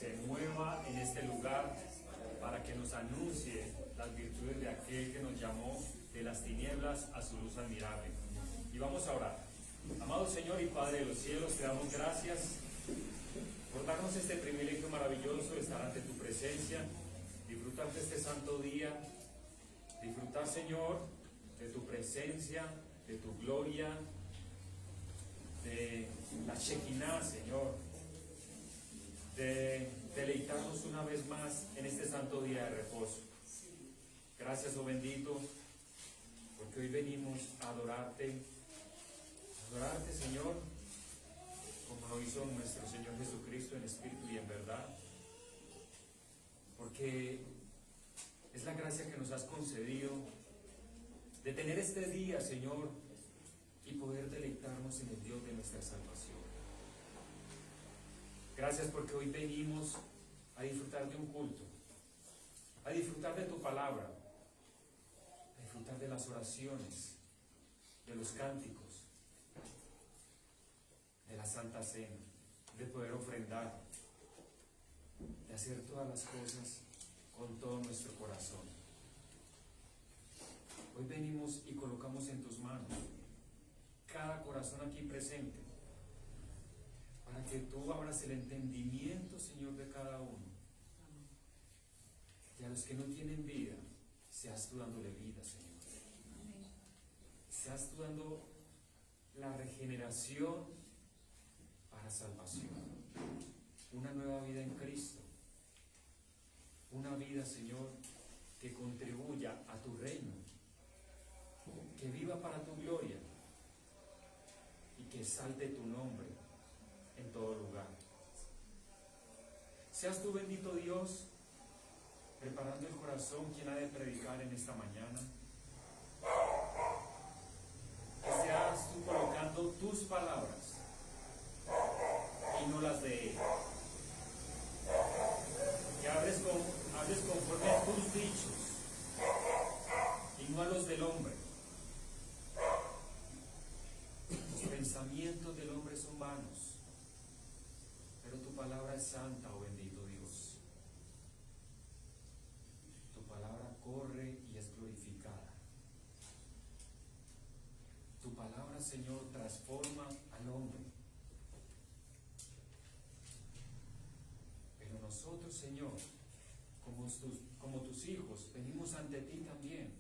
se mueva en este lugar para que nos anuncie las virtudes de aquel que nos llamó de las tinieblas a su luz admirable. Y vamos a orar. Amado Señor y Padre de los cielos, te damos gracias por darnos este privilegio maravilloso de estar ante tu presencia, disfrutar de este santo día, disfrutar, Señor, de tu presencia, de tu gloria, de la Shekinah, Señor, de deleitarnos una vez más en este santo día de reposo. Gracias, oh bendito, porque hoy venimos a adorarte, Señor, como lo hizo nuestro Señor Jesucristo en espíritu y en verdad, porque es la gracia que nos has concedido de tener este día, Señor, y poder deleitarnos en el Dios de nuestra salvación. Gracias porque hoy venimos a disfrutar de un culto, a disfrutar de tu palabra, a disfrutar de las oraciones, de los cánticos, de la Santa Cena, de poder ofrendar, de hacer todas las cosas con todo nuestro corazón. Hoy venimos y colocamos en tus manos cada corazón aquí presente, para que tú abras el entendimiento, Señor, de cada uno. Y a los que no tienen vida, seas tú dándole vida, Señor. Seas tú dando la regeneración para salvación. Una nueva vida en Cristo. Una vida, Señor, que contribuya a tu reino. Que viva para tu gloria. Y que salte tu nombre en todo lugar. Seas tú, bendito Dios, preparando el corazón quien ha de predicar en esta mañana. Que seas tú colocando tus palabras y no las de él. Que hables conforme a tus dichos y no a los del hombre. Los pensamientos del hombre son vanos, pero tu palabra es santa, oh bendito Dios. Tu palabra corre y es glorificada. Tu palabra, Señor, transforma al hombre. Pero nosotros, Señor, como tus hijos, venimos ante ti también,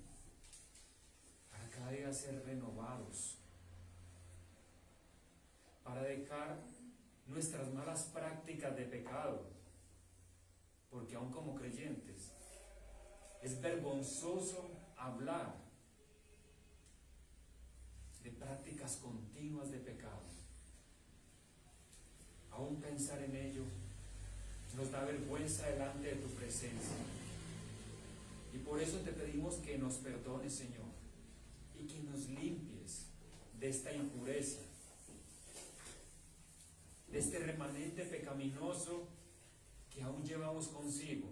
para cada día ser renovados, para dejar nuestras malas prácticas de pecado, porque aún como creyentes es vergonzoso hablar de prácticas continuas de pecado. Aún pensar en ello nos da vergüenza delante de tu presencia, y por eso te pedimos que nos perdones, Señor, y que nos limpies de esta impureza, de este remanente pecaminoso que aún llevamos consigo,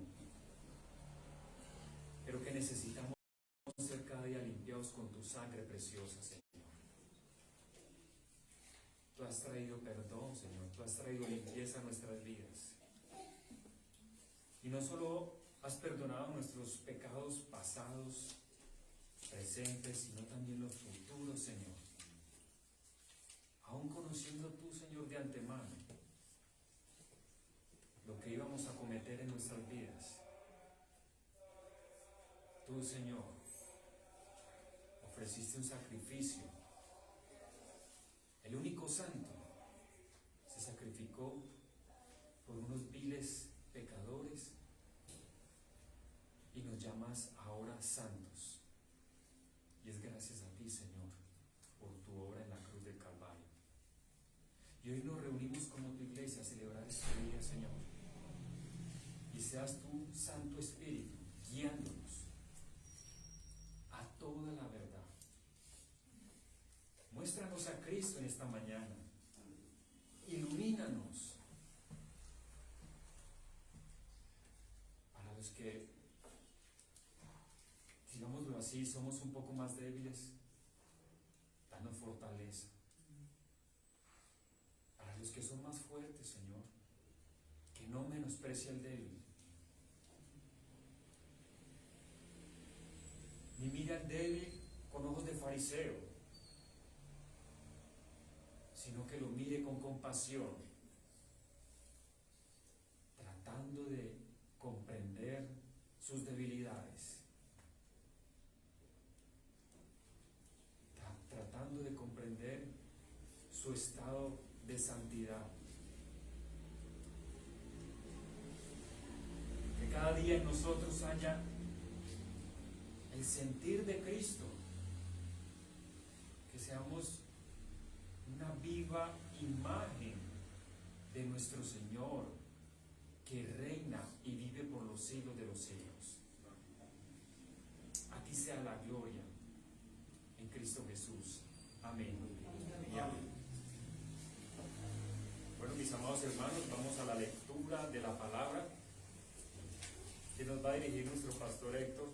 pero que necesitamos ser cada día limpiados con tu sangre preciosa, Señor. Tú has traído perdón, Señor, tú has traído limpieza a nuestras vidas. Y no solo has perdonado nuestros pecados pasados, presentes, sino también los futuros, Señor. Aún conociendo tú, Señor, de antemano lo que íbamos a cometer en nuestras vidas, tú, Señor, ofreciste un sacrificio. El único santo se sacrificó por unos viles pecadores y nos llamas ahora santos. Y es gracias a ti, Señor, por tu obra en la cruz del Calvario. Y hoy nos reunimos como tu iglesia a celebrar este día, Señor. Y seas tu Santo Espíritu guiándonos a toda la verdad. Muéstranos a Cristo en esta mañana. Ilumínanos. Para los que, digámoslo así, somos un poco más débiles, danos fortaleza. Para los que son más fuertes, Señor, que que no menosprecia al débil, ni mira al débil con ojos de fariseo, sino que lo mire con compasión, tratando de comprender sus debilidades, tratando de comprender su estado de santidad. Que cada día en nosotros haya el sentir de Cristo, que seamos una viva imagen de nuestro Señor, que reina y vive por los siglos de los siglos. A ti sea la gloria en Cristo Jesús. Amén. Y amén. Bueno, mis amados hermanos, vamos a la lectura de la palabra que nos va a dirigir nuestro pastor Héctor,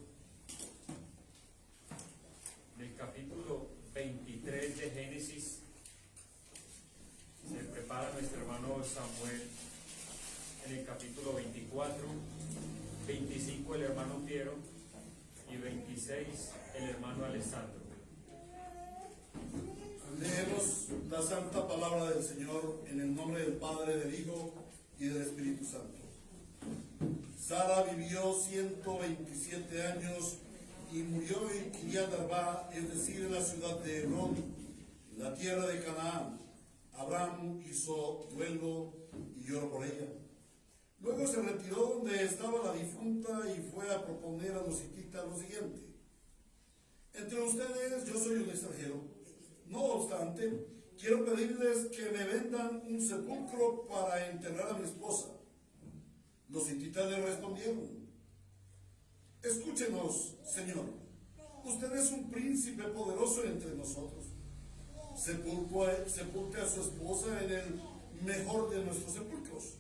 del capítulo 23 de Génesis. Se prepara nuestro hermano Samuel en el capítulo 24, 25 el hermano Piero y 26 el hermano Alessandro. Leemos la santa palabra del Señor en el nombre del Padre, del Hijo y del Espíritu Santo. Sara vivió 127 años y murió en Kiriat Arba, es decir, en la ciudad de Hebrón, en la tierra de Canaán. Abraham hizo duelo y lloró por ella. Luego se retiró donde estaba la difunta y fue a proponer a los hititas lo siguiente: entre ustedes yo soy un extranjero. No obstante, quiero pedirles que me vendan un sepulcro para enterrar a mi esposa. Los hititas le respondieron: escúchenos, Señor, usted es un príncipe poderoso entre nosotros. Sepulte a su esposa en el mejor de nuestros sepulcros.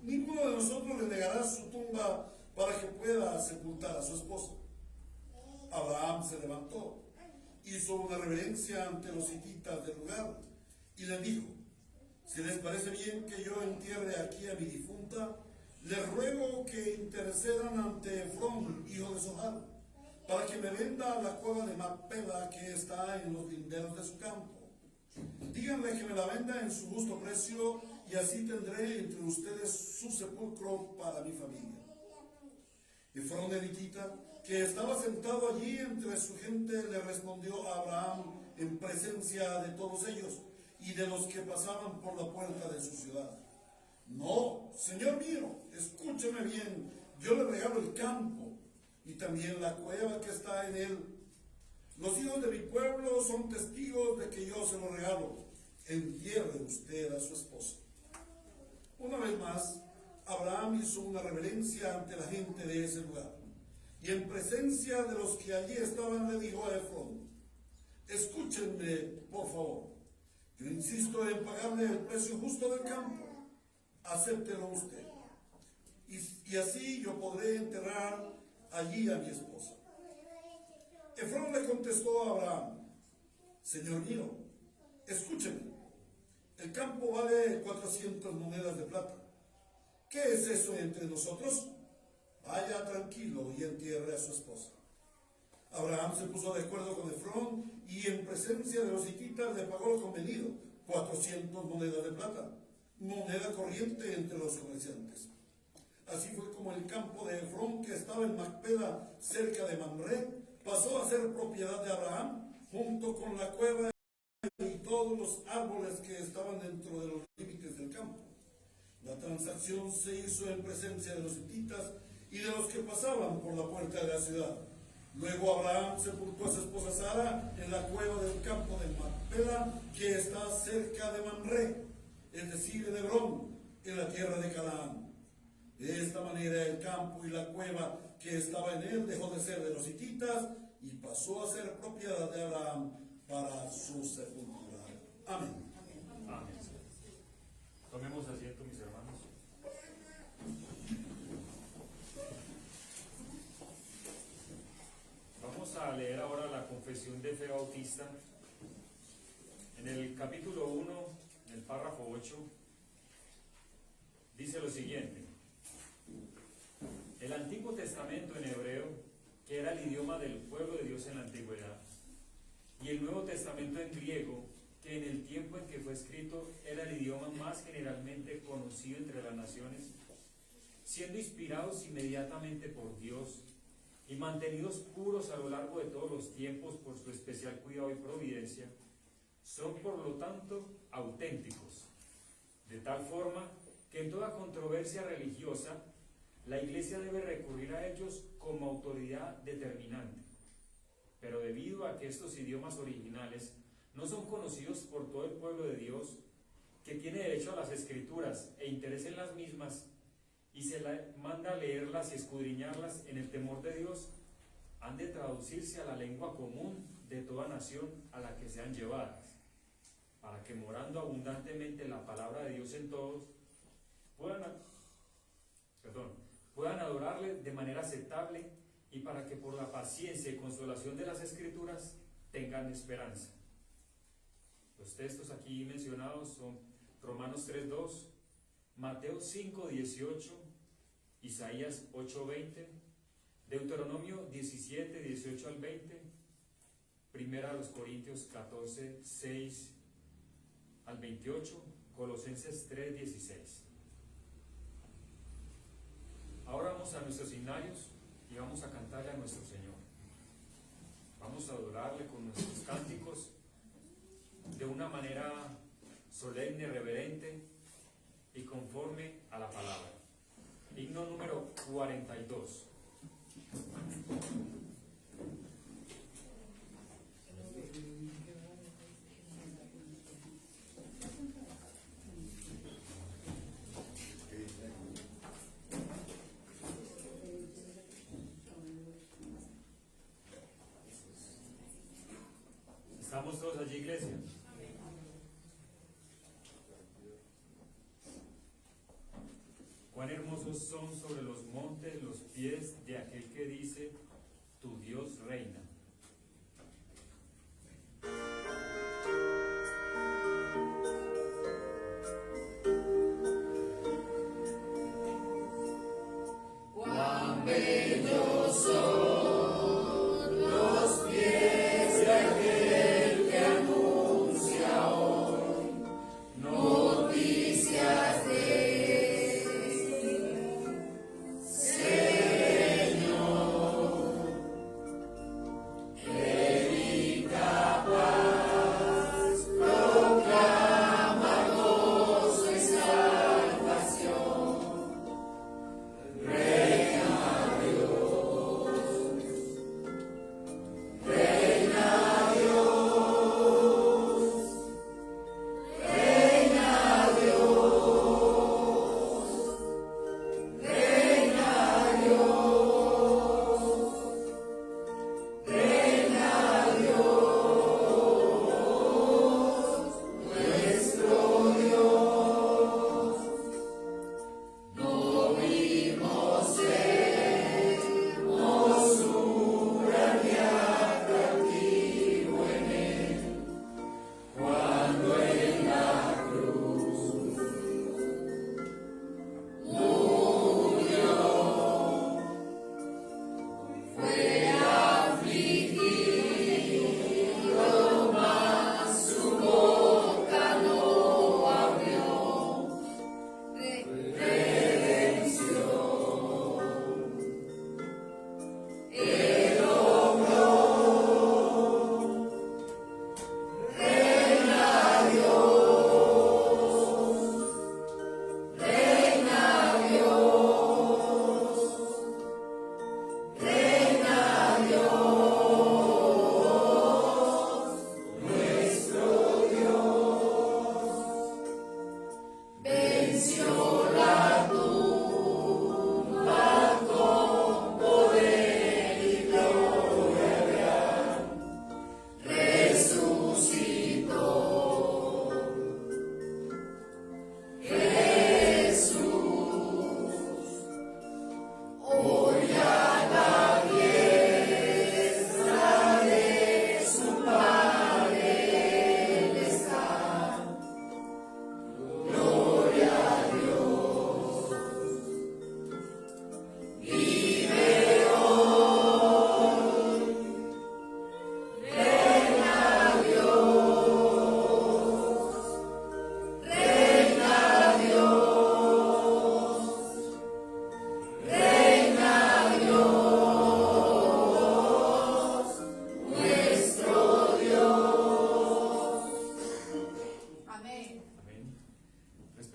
Ninguno de nosotros le negará su tumba para que pueda sepultar a su esposa. Abraham se levantó, hizo una reverencia ante los hititas del lugar y les dijo: si les parece bien que yo entierre aquí a mi difunta, les ruego que intercedan ante Efrón, hijo de Zohar, para que me venda la cueva de Macpela que está en los linderos de su campo. Díganle que me la venda en su justo precio y así tendré entre ustedes su sepulcro para mi familia. Efrón el hitita, que estaba sentado allí entre su gente, le respondió a Abraham en presencia de todos ellos y de los que pasaban por la puerta de su ciudad: no, señor mío, escúcheme bien, yo le regalo el campo y también la cueva que está en él. Los hijos de mi pueblo son testigos de que yo se lo regalo. Entierre usted a su esposa. Una vez más, Abraham hizo una reverencia ante la gente de ese lugar, y en presencia de los que allí estaban le dijo a Efrón: escúchenme, por favor, yo insisto en pagarle el precio justo del campo. Acéptelo usted, y así yo podré enterrar allí a mi esposa. Efrón le contestó a Abraham: señor mío, escúcheme, el campo vale 400 monedas de plata. ¿Qué es eso entre nosotros? Vaya tranquilo y entierre a su esposa. Abraham se puso de acuerdo con Efrón y en presencia de los hititas le pagó lo convenido, 400 monedas de plata, moneda corriente entre los comerciantes. Así fue como el campo de Efrón, que estaba en Macpela, cerca de Mamre, pasó a ser propiedad de Abraham, junto con la cueva y todos los árboles que estaban dentro de los límites del campo. La transacción se hizo en presencia de los hititas y de los que pasaban por la puerta de la ciudad. Luego Abraham sepultó a su esposa Sara en la cueva del campo de Macpela, que está cerca de Mamre, es decir, en Hebrón, en la tierra de Canaán. De esta manera el campo y la cueva que estaba en él dejó de ser de los hititas y pasó a ser propiedad de Abraham para su sepultura. Amén. Amén. Tomemos asiento, mis hermanos. Vamos a leer ahora la confesión de fe bautista. En el capítulo 1, en el párrafo 8, dice dice lo siguiente: el Antiguo Testamento en hebreo, que era el idioma del pueblo de Dios en la antigüedad, y el Nuevo Testamento en griego, que en el tiempo en que fue escrito era el idioma más generalmente conocido entre las naciones, siendo inspirados inmediatamente por Dios y mantenidos puros a lo largo de todos los tiempos por su especial cuidado y providencia, son por lo tanto auténticos, de tal forma que en toda controversia religiosa la Iglesia debe recurrir a ellos como autoridad determinante. Pero debido a que estos idiomas originales no son conocidos por todo el pueblo de Dios, que tiene derecho a las Escrituras e interés en las mismas, y se la manda a leerlas y escudriñarlas en el temor de Dios, han de traducirse a la lengua común de toda nación a la que sean llevadas, para que morando abundantemente la palabra de Dios en todos, puedan adorarle de manera aceptable, y para que por la paciencia y consolación de las Escrituras tengan esperanza. Los textos aquí mencionados son Romanos 3:2, Mateo 5:18, Isaías 8:20, Deuteronomio 17:18 al 20, Primera a los Corintios 14:6 al 28, Colosenses 3:16. Ahora vamos a nuestros himnarios y vamos a cantarle a nuestro Señor. Vamos a adorarle con nuestros cánticos de una manera solemne, reverente y conforme a la palabra. Himno número 42. ¿Estamos todos allí, iglesia? Cuán hermosos son sobre los montes los pies de aquel que dice: tu Dios reina. Cuán bellos son los pies de aquel que anuncia hoy noticias de Señor.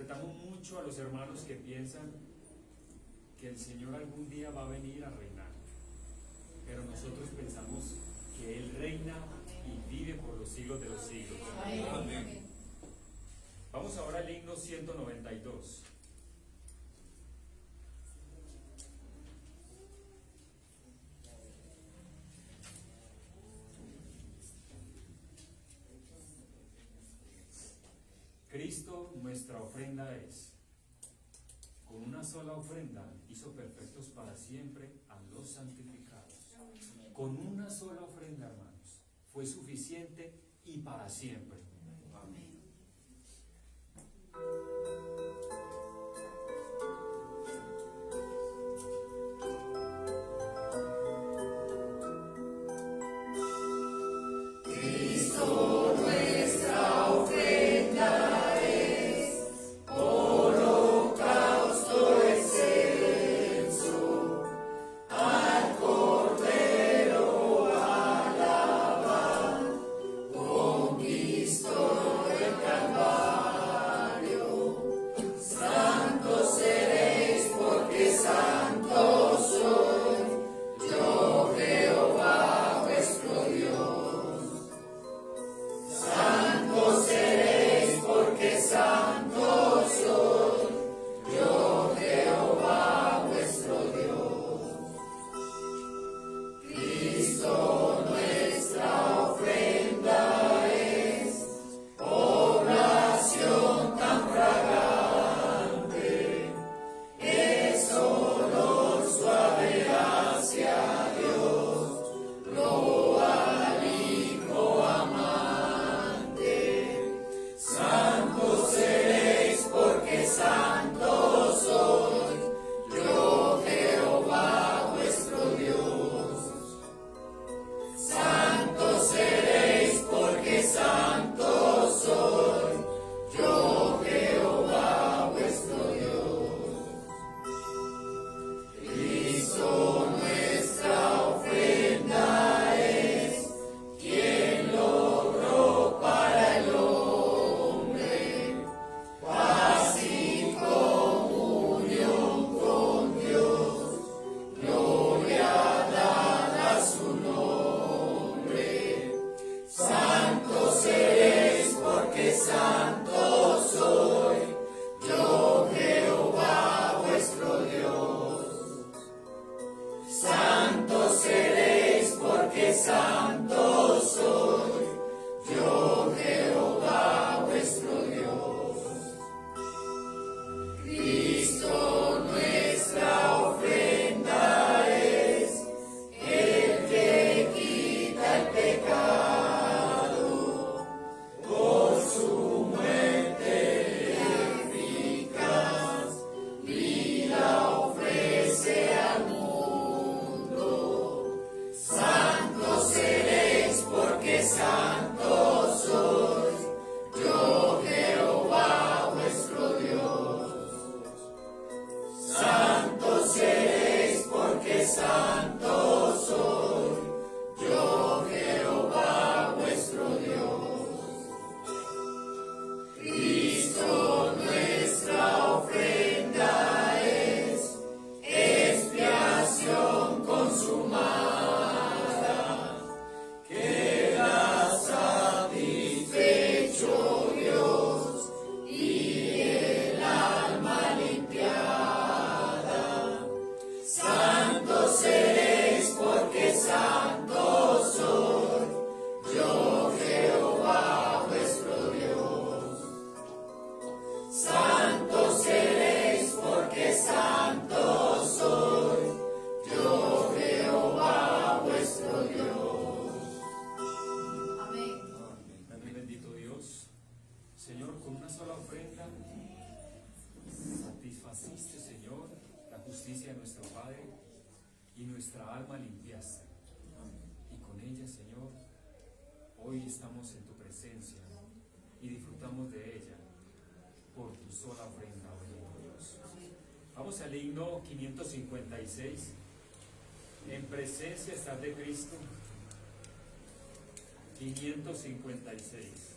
Respetamos mucho a los hermanos que piensan que el Señor algún día va a venir a reinar, pero nosotros pensamos que Él reina y vive por los siglos de los siglos. Amén. Vamos ahora al himno 192. Cristo nuestra ofrenda es. Con una sola ofrenda hizo perfectos para siempre a los santificados. Con una sola ofrenda, hermanos, fue suficiente y para siempre. Amén. Cristo nuestra ofrenda es, holocausto excelso, al Cordero alabar, conquistó el Calvario. Santos seréis porque santo soy, yo Jehová vuestro Dios. Santos seréis porque santo soy, yo Jehová vuestro Dios. Cristo nuestra ofrenda es, oblación tan fragante, es olor suave hacia Dios, lo al Hijo amante. Santos seréis porque santo soy, yo Jehová vuestro Dios. Santos seréis porque santo soy, yo Jehová vuestro Dios. Cristo nuestra ofrenda es, quien logró para el hombre paz y comunión con Dios, gloria dada a su nombre. Santos seréis porque santo soy, yo Jehová vuestro Dios. Santos seréis porque santo soy, yo Jehová vuestro Dios. Cristo nuestra ofrenda es, el que quita el pecado, por su muerte eficaz, vida ofrece al mundo. Santos seréis porque santo soy, yo Jehová vuestro Dios. Santos seréis porque santo soy, yo Jehová vuestro Dios. Cristo nuestra ofrenda es, expiación consumada, queda satisfecho Dios y el alma limpiada. Santos seréis porque santo soy, yo Jehová vuestro Dios. Santos seréis porque santo soy, yo Jehová vuestro Dios. Amén. Amén, bendito Dios. Señor, con una sola ofrenda satisfaciste, Señor, la justicia de nuestro Padre y nuestra alma limpiaste. Y con ella, Señor, hoy estamos en tu presencia y disfrutamos de ella por tu sola ofrenda, bendito Dios. Vamos al himno 556. En presencia estás de Cristo. 556.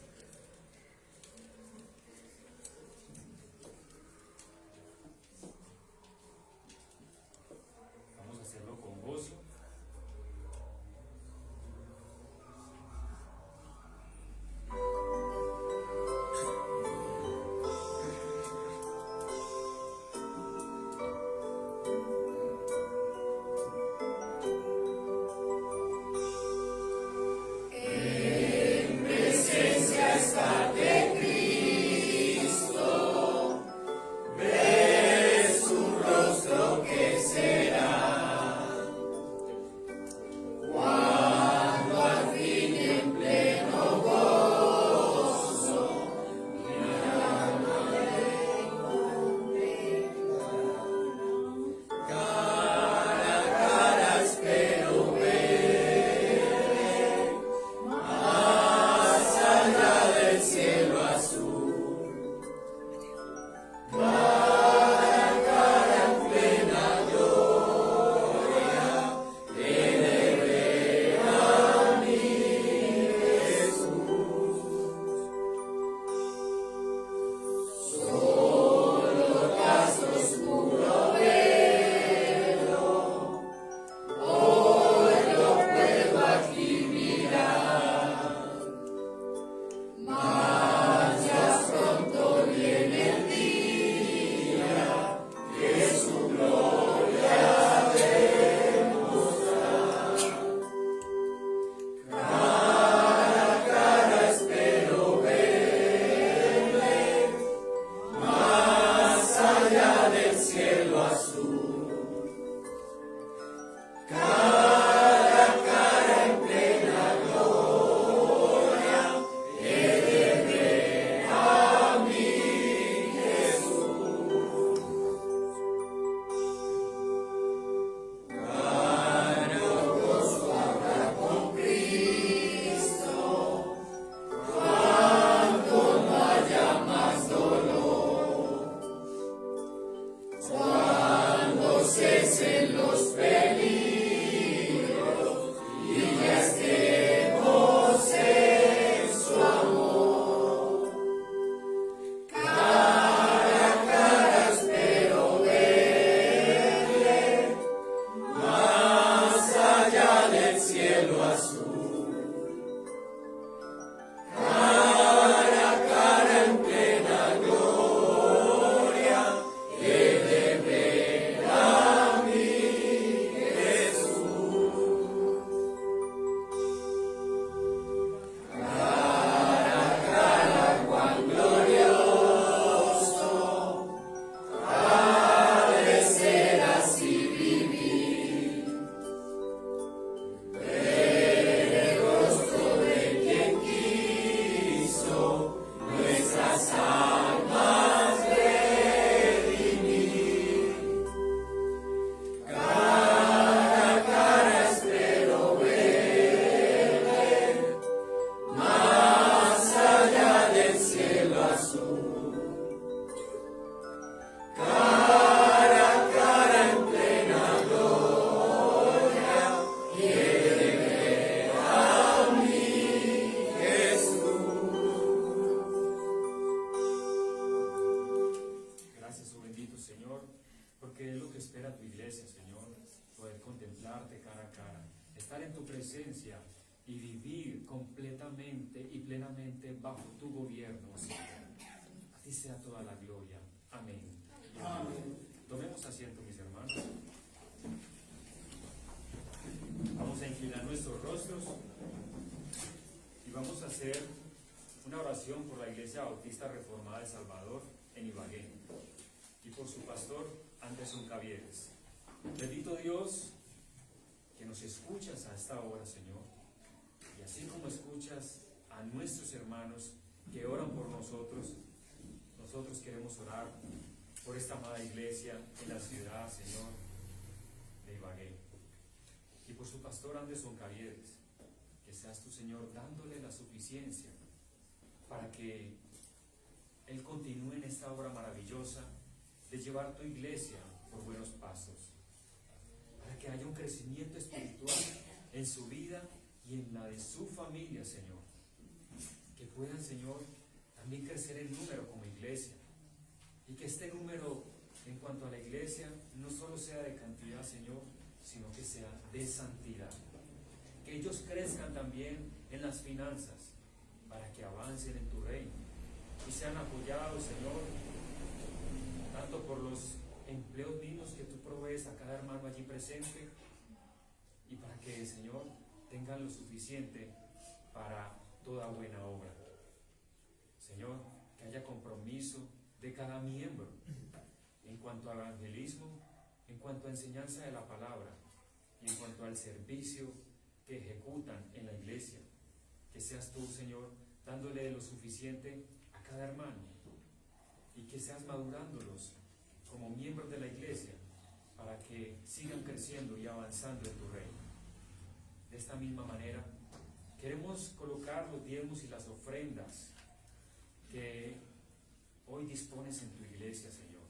iglesia, Señor, poder contemplarte cara a cara, estar en tu presencia y vivir completamente y plenamente bajo tu gobierno, Señor. A ti sea toda la gloria. Amén. Amén. Tomemos asiento, mis hermanos. Vamos a inclinar nuestros rostros y vamos a hacer una oración por la Iglesia Bautista Reformada de Salvador en Ibagué y por su pastor Anderson Cavieres. Bendito Dios, que nos escuchas a esta hora, Señor, y así como escuchas a nuestros hermanos que oran por nosotros, nosotros queremos orar por esta amada iglesia en la ciudad, Señor, de Ibagué, y por su pastor Anderson Cavieres, que seas tu, Señor, dándole la suficiencia para que Él continúe en esta obra maravillosa de llevar tu iglesia por buenos pasos, para que haya un crecimiento espiritual en su vida y en la de su familia, Señor, que puedan, Señor, también crecer en número como iglesia, y que este número en cuanto a la iglesia no solo sea de cantidad, Señor, sino que sea de santidad, que ellos crezcan también en las finanzas para que avancen en tu reino y sean apoyados, Señor, tanto por los empleos dignos que tú provees a cada hermano allí presente, y para que, Señor, tengan lo suficiente para toda buena obra. Señor, que haya compromiso de cada miembro en cuanto a evangelismo, en cuanto a enseñanza de la palabra y en cuanto al servicio que ejecutan en la iglesia. Que seas tú, Señor, dándole lo suficiente a cada hermano, y que seas madurándolos como miembros de la iglesia para que sigan creciendo y avanzando en tu reino. De esta misma manera, queremos colocar los diezmos y las ofrendas que hoy dispones en tu iglesia, Señor.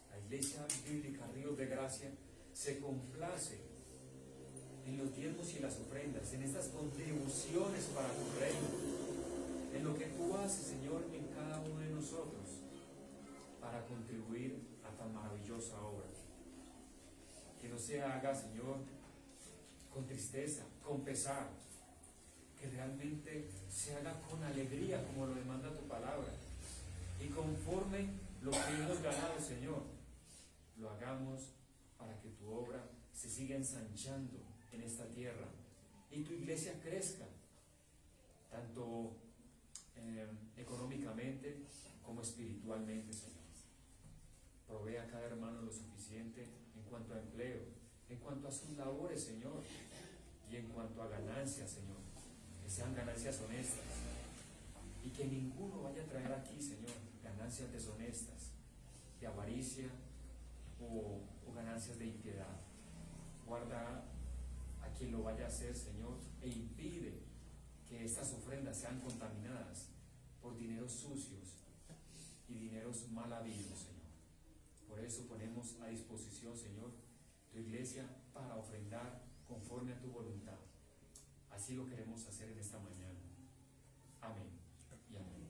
La Iglesia Bíblica Ríos de Gracia se complace en los diezmos y las ofrendas, en estas contribuciones para tu reino, en lo que tú haces, Señor, en cada uno de nosotros, para contribuir a tan maravillosa obra. Que no se haga, Señor, con tristeza, con pesar, que realmente se haga con alegría, como lo demanda tu palabra, y conforme lo que hemos ganado, Señor, lo hagamos para que tu obra se siga ensanchando en esta tierra y tu iglesia crezca, tanto económicamente como espiritualmente, Señor. Provee a cada hermano lo suficiente en cuanto a empleo, en cuanto a sus labores, Señor, y en cuanto a ganancias, Señor, que sean ganancias honestas, y que ninguno vaya a traer aquí, Señor, ganancias deshonestas, de avaricia o ganancias de impiedad. Guarda a quien lo vaya a hacer, Señor, e impide que estas ofrendas sean contaminadas por dineros sucios y dineros mal habidos, Señor. Por eso ponemos a disposición, Señor, tu iglesia para ofrendar conforme a tu voluntad. Así lo queremos hacer en esta mañana. Amén y amén.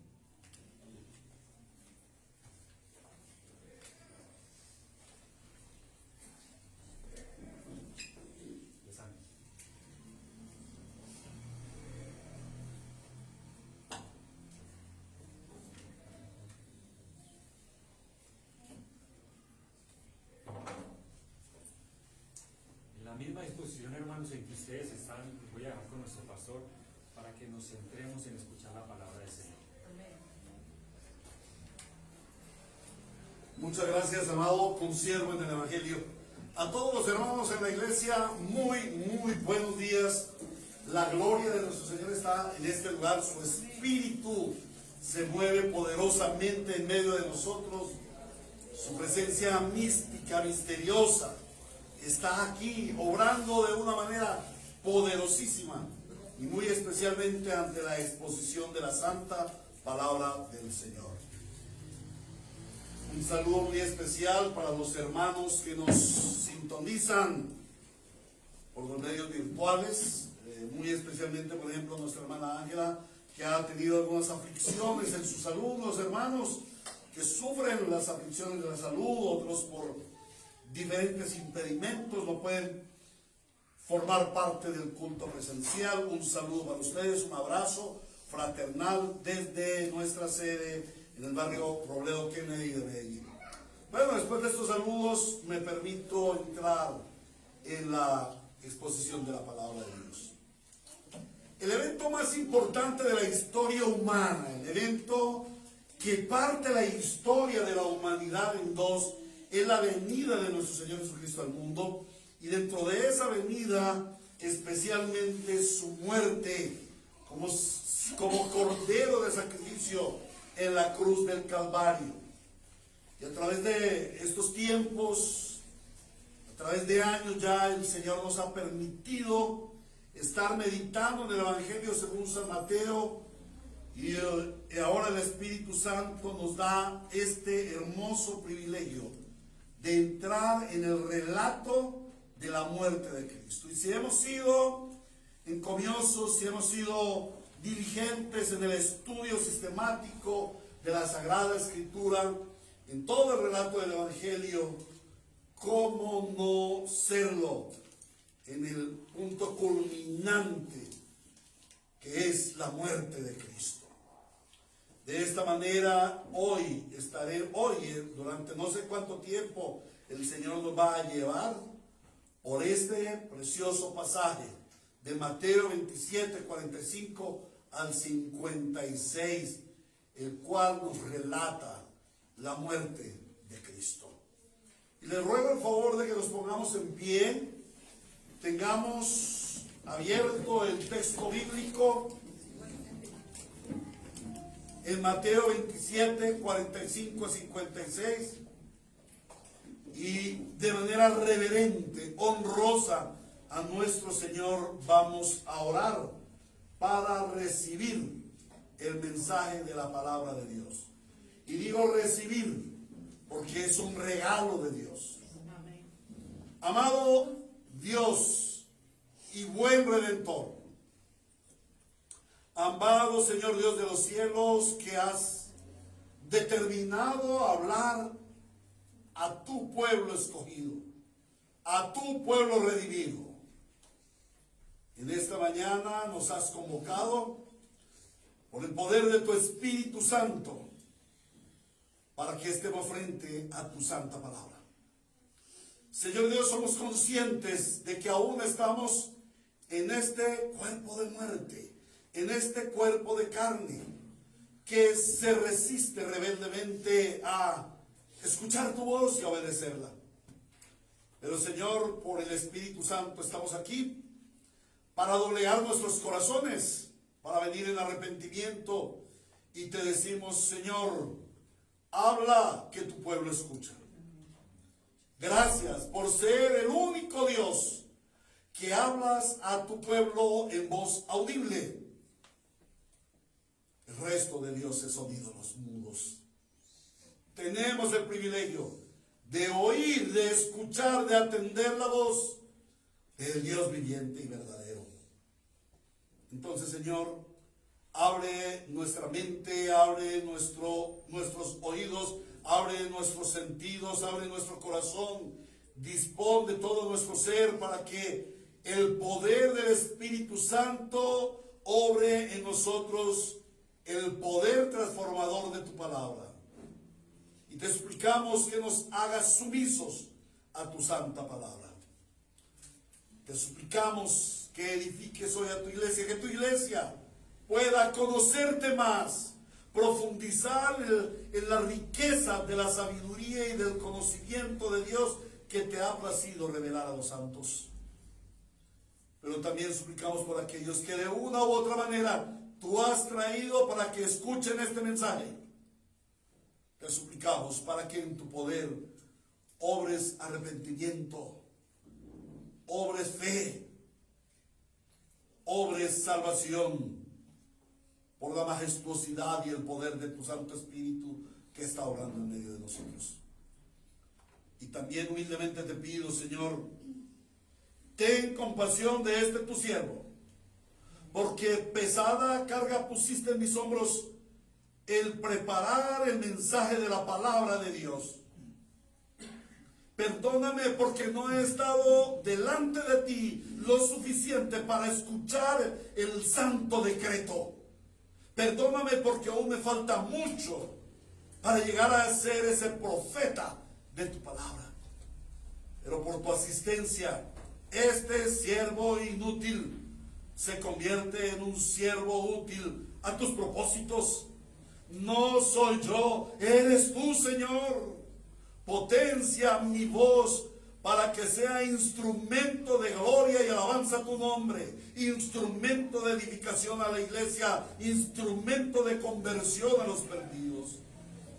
Yes, amén. En la misma disposición, hermanos, en que ustedes están, voy a dejar con nuestro pastor para que nos centremos en escuchar la palabra del Señor. Muchas gracias, amado consiervo en el Evangelio. A todos los hermanos en la iglesia, muy buenos días. La gloria de nuestro Señor está en este lugar. Su Espíritu se mueve poderosamente en medio de nosotros. Su presencia mística, misteriosa, está aquí obrando de una manera poderosísima, y muy especialmente ante la exposición de la santa palabra del Señor. Un saludo muy especial para los hermanos que nos sintonizan por los medios virtuales, muy especialmente, por ejemplo, nuestra hermana Ángela, que ha tenido algunas aflicciones en su salud, los hermanos que sufren las aflicciones de la salud, otros por diferentes impedimentos no pueden formar parte del culto presencial. Un saludo para ustedes, un abrazo fraternal desde nuestra sede en el barrio Robledo Kennedy de Medellín. Bueno, después de estos saludos me permito entrar en la exposición de la palabra de Dios. El evento más importante de la historia humana, el evento que parte la historia de la humanidad en dos, es la venida de nuestro Señor Jesucristo al mundo, y dentro de esa venida especialmente su muerte como cordero de sacrificio en la cruz del Calvario. Y a través de estos tiempos, a través de años ya, el Señor nos ha permitido estar meditando en el Evangelio según San Mateo, y ahora el Espíritu Santo nos da este hermoso privilegio de entrar en el relato de la muerte de Cristo. Y si hemos sido encomiosos, si hemos sido diligentes en el estudio sistemático de la Sagrada Escritura, en todo el relato del Evangelio, ¿cómo no serlo en el punto culminante que es la muerte de Cristo? De esta manera, hoy, durante no sé cuánto tiempo, el Señor nos va a llevar por este precioso pasaje de Mateo 27, 45 al 56, el cual nos relata la muerte de Cristo. Y les ruego el favor de que nos pongamos en pie, tengamos abierto el texto bíblico en Mateo 27, 45 a 56, y de manera reverente, honrosa a nuestro Señor vamos a orar para recibir el mensaje de la palabra de Dios. Y digo recibir porque es un regalo de Dios. Amado Dios y buen Redentor, amado Señor Dios de los cielos, que has determinado hablar a tu pueblo escogido, a tu pueblo redimido. En esta mañana nos has convocado por el poder de tu Espíritu Santo para que estemos frente a tu santa palabra. Señor Dios, somos conscientes de que aún estamos en este cuerpo de muerte, en este cuerpo de carne, que se resiste rebeldemente a escuchar tu voz y a obedecerla. Pero Señor, por el Espíritu Santo estamos aquí para doblegar nuestros corazones, para venir en arrepentimiento, y te decimos, Señor, habla, que tu pueblo escucha. Gracias por ser el único Dios que hablas a tu pueblo en voz audible. El resto de dioses son ídolos mudos. Tenemos el privilegio de oír, de escuchar, de atender la voz del Dios viviente y verdadero. Entonces, Señor, abre nuestra mente, abre nuestros oídos, abre nuestros sentidos, abre nuestro corazón, dispón de todo nuestro ser para que el poder del Espíritu Santo obre en nosotros el poder transformador de tu palabra. Y te suplicamos que nos hagas sumisos a tu santa palabra. Te suplicamos que edifiques hoy a tu iglesia, que tu iglesia pueda conocerte más, profundizar en la riqueza de la sabiduría y del conocimiento de Dios que te ha placido revelar a los santos. Pero también suplicamos por aquellos que de una u otra manera tú has traído para que escuchen este mensaje. Te suplicamos para que en tu poder obres arrepentimiento, obres fe, obres salvación, por la majestuosidad y el poder de tu Santo Espíritu que está obrando en medio de nosotros. Y también humildemente te pido, Señor, ten compasión de este tu siervo, porque pesada carga pusiste en mis hombros el preparar el mensaje de la palabra de Dios. Perdóname porque no he estado delante de ti lo suficiente para escuchar el santo decreto. Perdóname porque aún me falta mucho para llegar a ser ese profeta de tu palabra. Pero por tu asistencia, este siervo inútil se convierte en un siervo útil a tus propósitos. No soy yo, eres tú, Señor. Potencia mi voz para que sea instrumento de gloria y alabanza a tu nombre, instrumento de edificación a la iglesia, instrumento de conversión a los perdidos.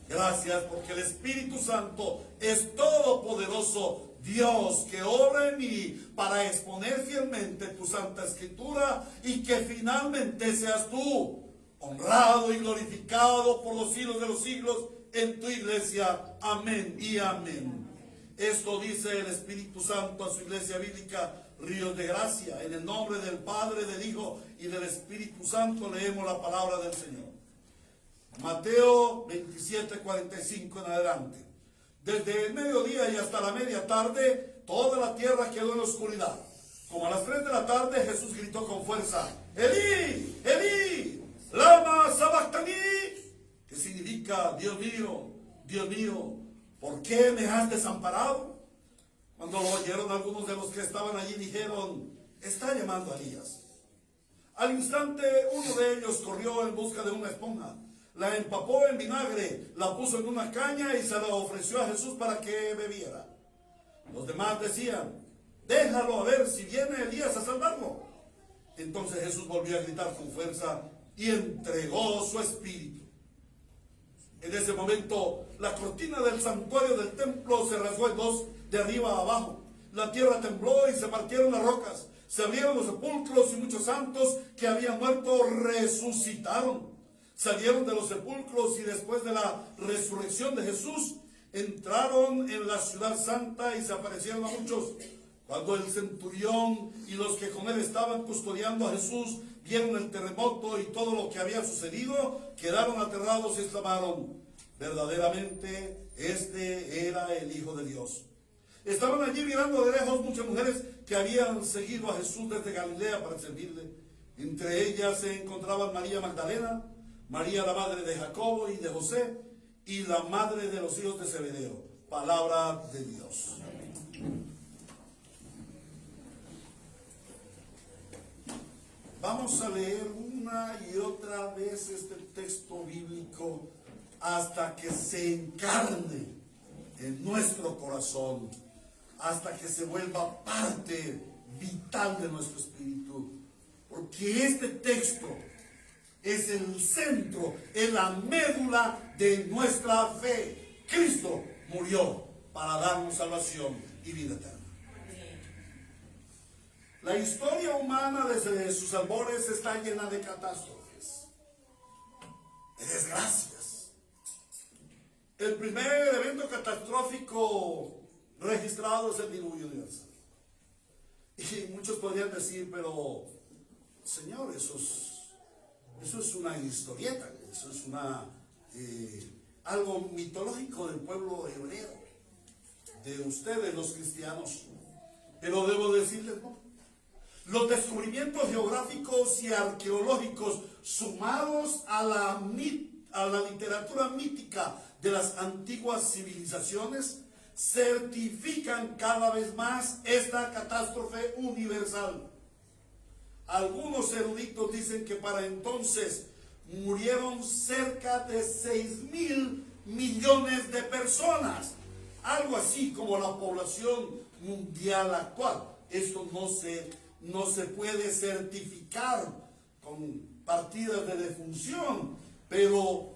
Gracias porque el Espíritu Santo es todopoderoso, Dios que obra en mí para exponer fielmente tu Santa Escritura y que finalmente seas tú honrado y glorificado por los siglos de los siglos en tu iglesia. Amén y amén. Esto dice el Espíritu Santo a su iglesia bíblica Ríos de Gracia. En el nombre del Padre, del Hijo y del Espíritu Santo leemos la palabra del Señor. Mateo 27:45 en adelante. Desde el mediodía y hasta la media tarde, toda la tierra quedó en la oscuridad. Como a las 3 de la tarde, Jesús gritó con fuerza: Elí, Elí, lama sabactani, que significa: Dios mío, ¿por qué me has desamparado? Cuando lo oyeron, algunos de los que estaban allí dijeron: está llamando a Elías. Al instante, uno de ellos corrió en busca de una esponja, la empapó en vinagre, la puso en una caña y se la ofreció a Jesús para que bebiera. Los demás decían: déjalo a ver si viene Elías a salvarlo. Entonces Jesús volvió a gritar con fuerza y entregó su espíritu. En ese momento, la cortina del santuario del templo se rasgó en dos, de arriba a abajo. La tierra tembló y se partieron las rocas. Se abrieron los sepulcros y muchos santos que habían muerto resucitaron. Salieron de los sepulcros y después de la resurrección de Jesús, entraron en la ciudad santa y se aparecieron a muchos. Cuando el centurión y los que con él estaban custodiando a Jesús vieron el terremoto y todo lo que había sucedido, quedaron aterrados y exclamaron: verdaderamente este era el Hijo de Dios. Estaban allí mirando de lejos muchas mujeres que habían seguido a Jesús desde Galilea para servirle. Entre ellas se encontraban María Magdalena, María la madre de Jacobo y de José, y la madre de los hijos de Zebedeo. Palabra de Dios. Vamos a leer una y otra vez este texto bíblico hasta que se encarne en nuestro corazón, hasta que se vuelva parte vital de nuestro espíritu, porque este texto es el centro, es la médula de nuestra fe. Cristo murió para darnos salvación y vida eterna. La historia humana desde sus albores está llena de catástrofes, de desgracias. El primer evento catastrófico registrado es el diluvio universal. Y muchos podrían decir: pero Señor, eso es una historieta, eso es algo mitológico del pueblo hebreo, de ustedes los cristianos. Pero debo decirles, no. Los descubrimientos geográficos y arqueológicos sumados a la literatura mítica de las antiguas civilizaciones certifican cada vez más esta catástrofe universal. Algunos eruditos dicen que para entonces murieron cerca de 6.000 millones de personas, algo así como la población mundial actual. Esto no se puede certificar con partidas de defunción, pero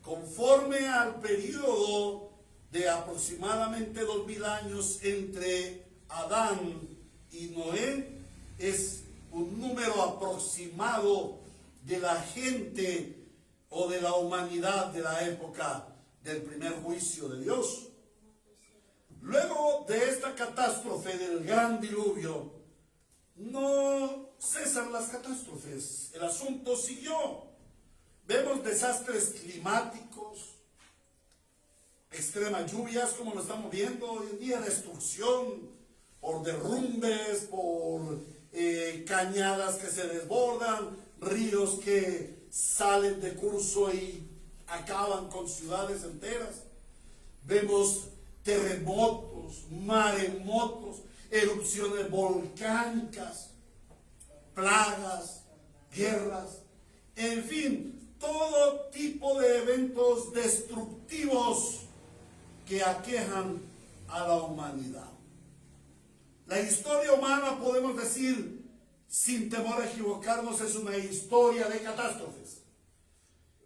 conforme al periodo de aproximadamente 2000 años entre Adán y Noé, es un número aproximado de la gente o de la humanidad de la época del primer juicio de Dios. Luego de esta catástrofe del gran diluvio, no cesan las catástrofes. El asunto siguió. Vemos desastres climáticos, extremas lluvias como lo estamos viendo hoy en día, destrucción por derrumbes, por cañadas que se desbordan, ríos que salen de curso y acaban con ciudades enteras. Vemos terremotos, maremotos, erupciones volcánicas, plagas, guerras, en fin, todo tipo de eventos destructivos que aquejan a la humanidad. La historia humana, podemos decir, sin temor a equivocarnos, es una historia de catástrofes.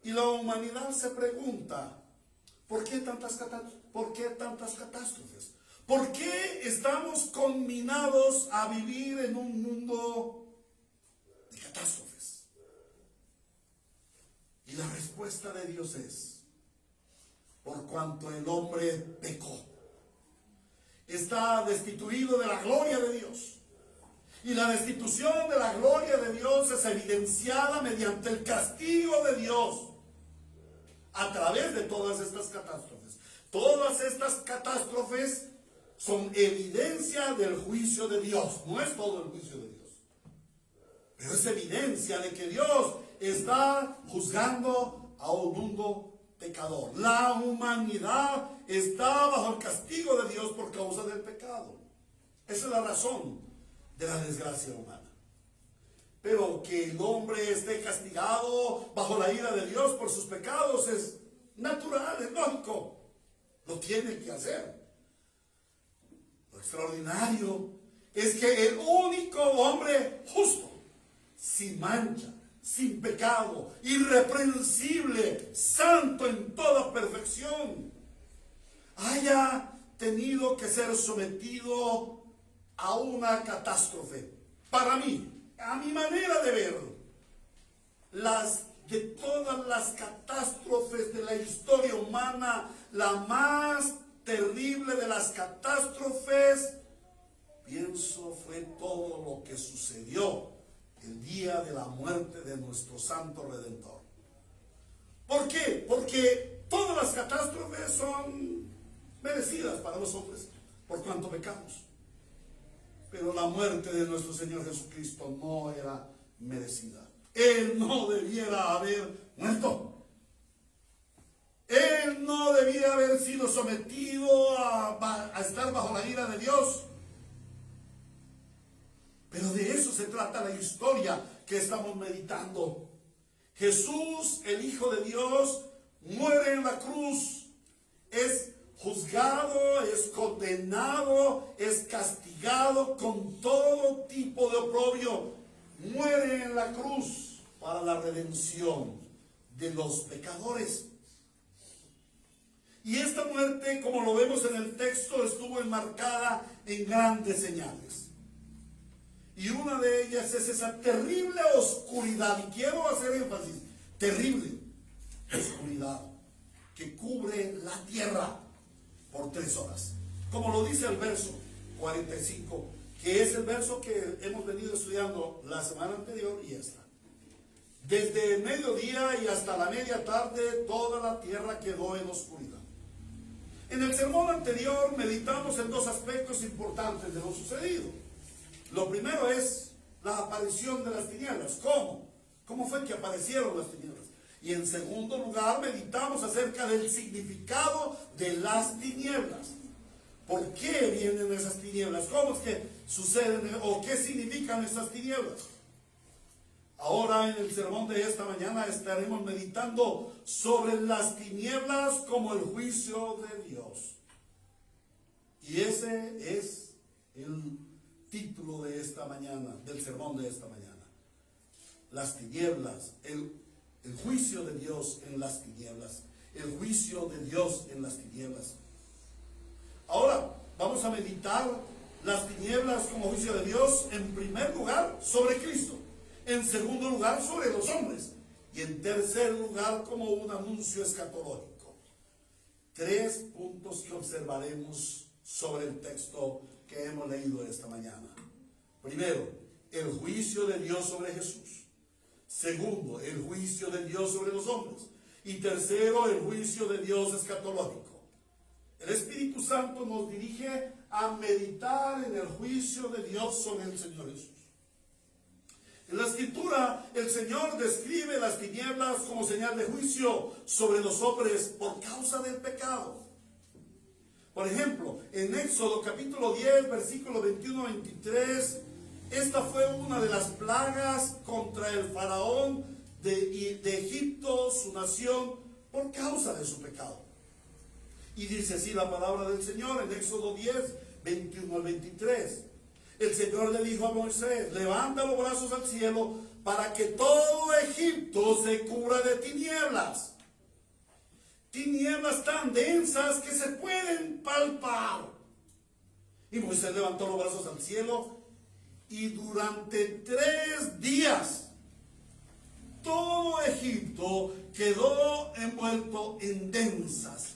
Y la humanidad se pregunta, ¿por qué tantas catástrofes? ¿Por qué tantas catástrofes? ¿Por qué estamos conminados a vivir en un mundo de catástrofes? Y la respuesta de Dios es, por cuanto el hombre pecó, está destituido de la gloria de Dios. Y la destitución de la gloria de Dios es evidenciada mediante el castigo de Dios a través de todas estas catástrofes. Todas estas catástrofes son evidencia del juicio de Dios. No es todo el juicio de Dios, pero es evidencia de que Dios está juzgando a un mundo pecador. La humanidad está bajo el castigo de Dios por causa del pecado. Esa es la razón de la desgracia humana. Pero que el hombre esté castigado bajo la ira de Dios por sus pecados es natural, es lógico. Lo tiene que hacer. Lo extraordinario es que el único hombre justo, sin mancha, sin pecado, irreprensible, santo en toda perfección, haya tenido que ser sometido a una catástrofe. Para mí, a mi manera de ver, de todas las catástrofes de la historia humana, la más terrible de las catástrofes, pienso, fue todo lo que sucedió el día de la muerte de nuestro Santo Redentor. ¿Por qué? Porque todas las catástrofes son merecidas para los hombres por cuanto pecamos. Pero la muerte de nuestro Señor Jesucristo no era merecida. Él no debiera haber muerto. Él no debía haber sido sometido a estar bajo la ira de Dios. Pero de eso se trata la historia que estamos meditando. Jesús, el Hijo de Dios, muere en la cruz. Es juzgado, es condenado, es castigado con todo tipo de oprobio. Muere en la cruz para la redención de los pecadores. Y esta muerte, como lo vemos en el texto, estuvo enmarcada en grandes señales. Y una de ellas es esa terrible oscuridad, y quiero hacer énfasis, terrible oscuridad que cubre la tierra por 3 horas. Como lo dice el verso 45, que es el verso que hemos venido estudiando la semana anterior y esta. Desde el mediodía y hasta la media tarde, toda la tierra quedó en oscuridad. En el sermón anterior meditamos en 2 aspectos importantes de lo sucedido. Lo primero es la aparición de las tinieblas. ¿Cómo? ¿Cómo fue que aparecieron las tinieblas? Y en segundo lugar meditamos acerca del significado de las tinieblas. ¿Por qué vienen esas tinieblas? ¿Cómo es que suceden o qué significan esas tinieblas? Ahora en el sermón de esta mañana estaremos meditando sobre las tinieblas como el juicio de Dios. Y ese es el título de esta mañana, del sermón de esta mañana. Las tinieblas, el juicio de Dios en las tinieblas. El juicio de Dios en las tinieblas. Ahora vamos a meditar las tinieblas como juicio de Dios, en primer lugar sobre Cristo, en segundo lugar sobre los hombres y en tercer lugar como un anuncio escatológico. 3 puntos que observaremos sobre el texto que hemos leído esta mañana. Primero, el juicio de Dios sobre Jesús. Segundo, el juicio de Dios sobre los hombres. Y tercero, el juicio de Dios escatológico. El Espíritu Santo nos dirige a meditar en el juicio de Dios sobre el Señor Jesús. En la Escritura, el Señor describe las tinieblas como señal de juicio sobre los hombres por causa del pecado. Por ejemplo, en Éxodo capítulo 10, versículo 21-23, esta fue una de las plagas contra el faraón de Egipto, su nación, por causa de su pecado. Y dice así la palabra del Señor en Éxodo 10, 21-23. El Señor le dijo a Moisés: levanta los brazos al cielo para que todo Egipto se cubra de tinieblas. Tinieblas tan densas que se pueden palpar. Y Moisés levantó los brazos al cielo y durante 3 días todo Egipto quedó envuelto en densas,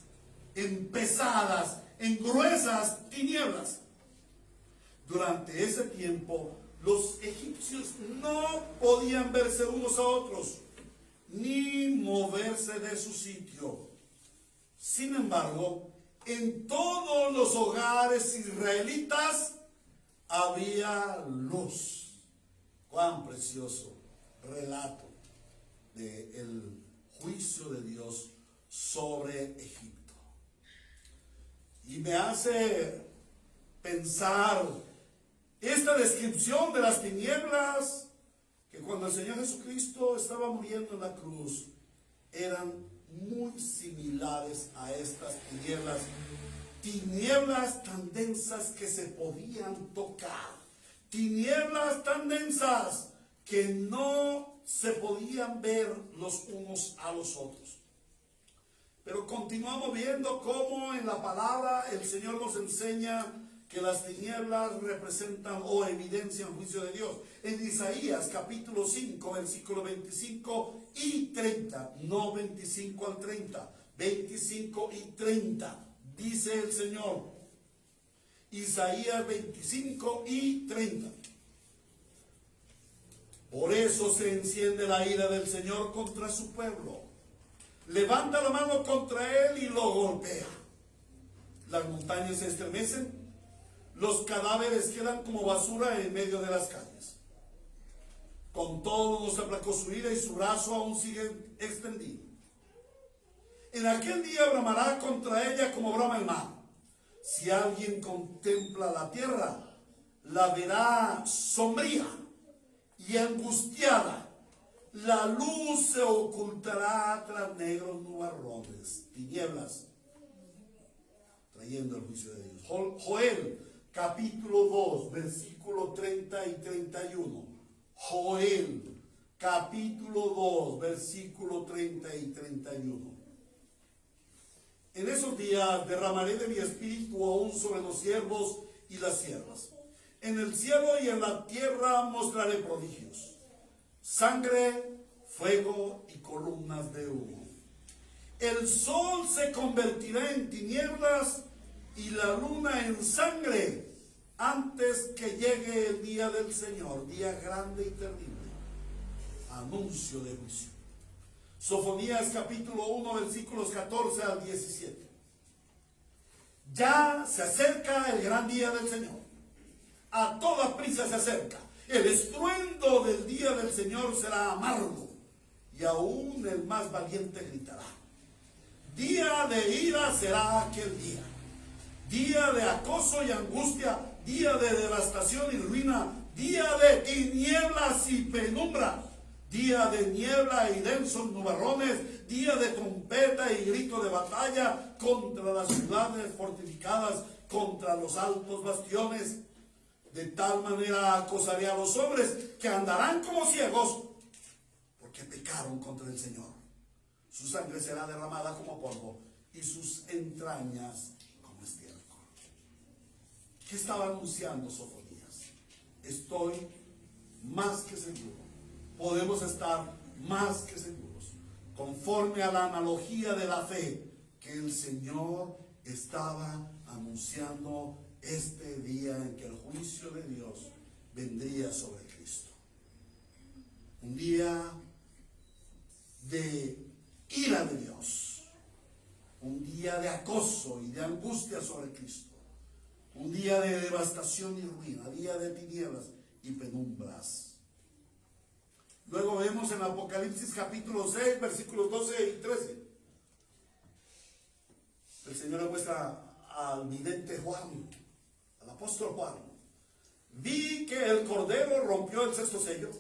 en pesadas, en gruesas tinieblas. Durante ese tiempo, los egipcios no podían verse unos a otros, ni moverse de su sitio. Sin embargo, en todos los hogares israelitas había luz. Cuán precioso relato del juicio de Dios sobre Egipto. Y me hace pensar esta descripción de las tinieblas, que cuando el Señor Jesucristo estaba muriendo en la cruz, eran muy similares a estas tinieblas. Tinieblas tan densas que se podían tocar. Tinieblas tan densas que no se podían ver los unos a los otros. Pero continuamos viendo cómo en la palabra el Señor nos enseña que las tinieblas representan o evidencian juicio de Dios. En Isaías capítulo 5, versículo 25 y 30, no 25 al 30, 25 y 30, dice el Señor. Isaías 25 y 30. Por eso se enciende la ira del Señor contra su pueblo. Levanta la mano contra él y lo golpea. Las montañas se estremecen. Los cadáveres quedan como basura en medio de las calles. Con todo no se aplacó su ira y su brazo aún sigue extendido. En aquel día bramará contra ella como brama el mar. Si alguien contempla la tierra, la verá sombría y angustiada. La luz se ocultará tras negros nubarrones, tinieblas, trayendo el juicio de Dios. Joel capítulo 2, versículo 30 y 31. Joel, capítulo 2, versículo 30 y 31. En esos días derramaré de mi espíritu aún sobre los siervos y las siervas. En el cielo y en la tierra mostraré prodigios. Sangre, fuego y columnas de humo. El sol se convertirá en tinieblas y la luna en sangre antes que llegue el día del Señor, día grande y terrible. Anuncio de juicio. Sofonías capítulo 1, versículos 14 al 17. Ya se acerca el gran día del Señor. A toda prisa se acerca. El estruendo del día del Señor será amargo, y aún el más valiente gritará. Día de ira será aquel día. Día de acoso y angustia, día de devastación y ruina, día de tinieblas y penumbra, día de niebla y densos nubarrones, día de trompeta y grito de batalla contra las ciudades fortificadas, contra los altos bastiones. De tal manera acosaré a los hombres que andarán como ciegos, porque pecaron contra el Señor. Su sangre será derramada como polvo y sus entrañas como estiércol. ¿Qué estaba anunciando Sofonías? Estoy más que seguro. Podemos estar más que seguros, conforme a la analogía de la fe, que el Señor estaba anunciando este día en que el juicio de Dios vendría sobre Cristo. Un día de ira de Dios. un día de acoso y de angustia sobre Cristo, un día de devastación y ruina, día de tinieblas y penumbras. Luego vemos en Apocalipsis capítulo 6, versículos 12 y 13. El Señor le muestra al vidente Juan, al apóstol Juan. Vi que el Cordero rompió el sexto sello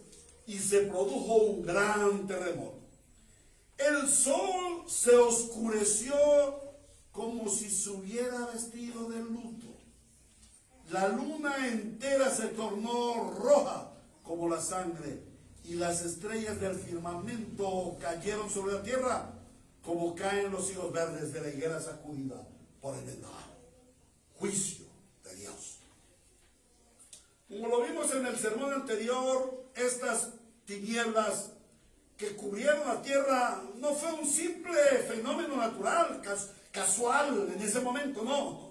y se produjo un gran terremoto. El sol se oscureció como si se hubiera vestido de luto. La luna entera se tornó roja como la sangre, y las estrellas del firmamento cayeron sobre la tierra como caen los higos verdes de la higuera sacudida por el vendaval. Juicio de Dios. Como lo vimos en el sermón anterior, estas tinieblas que cubrieron la tierra no fue un simple fenómeno natural, casual en ese momento, no.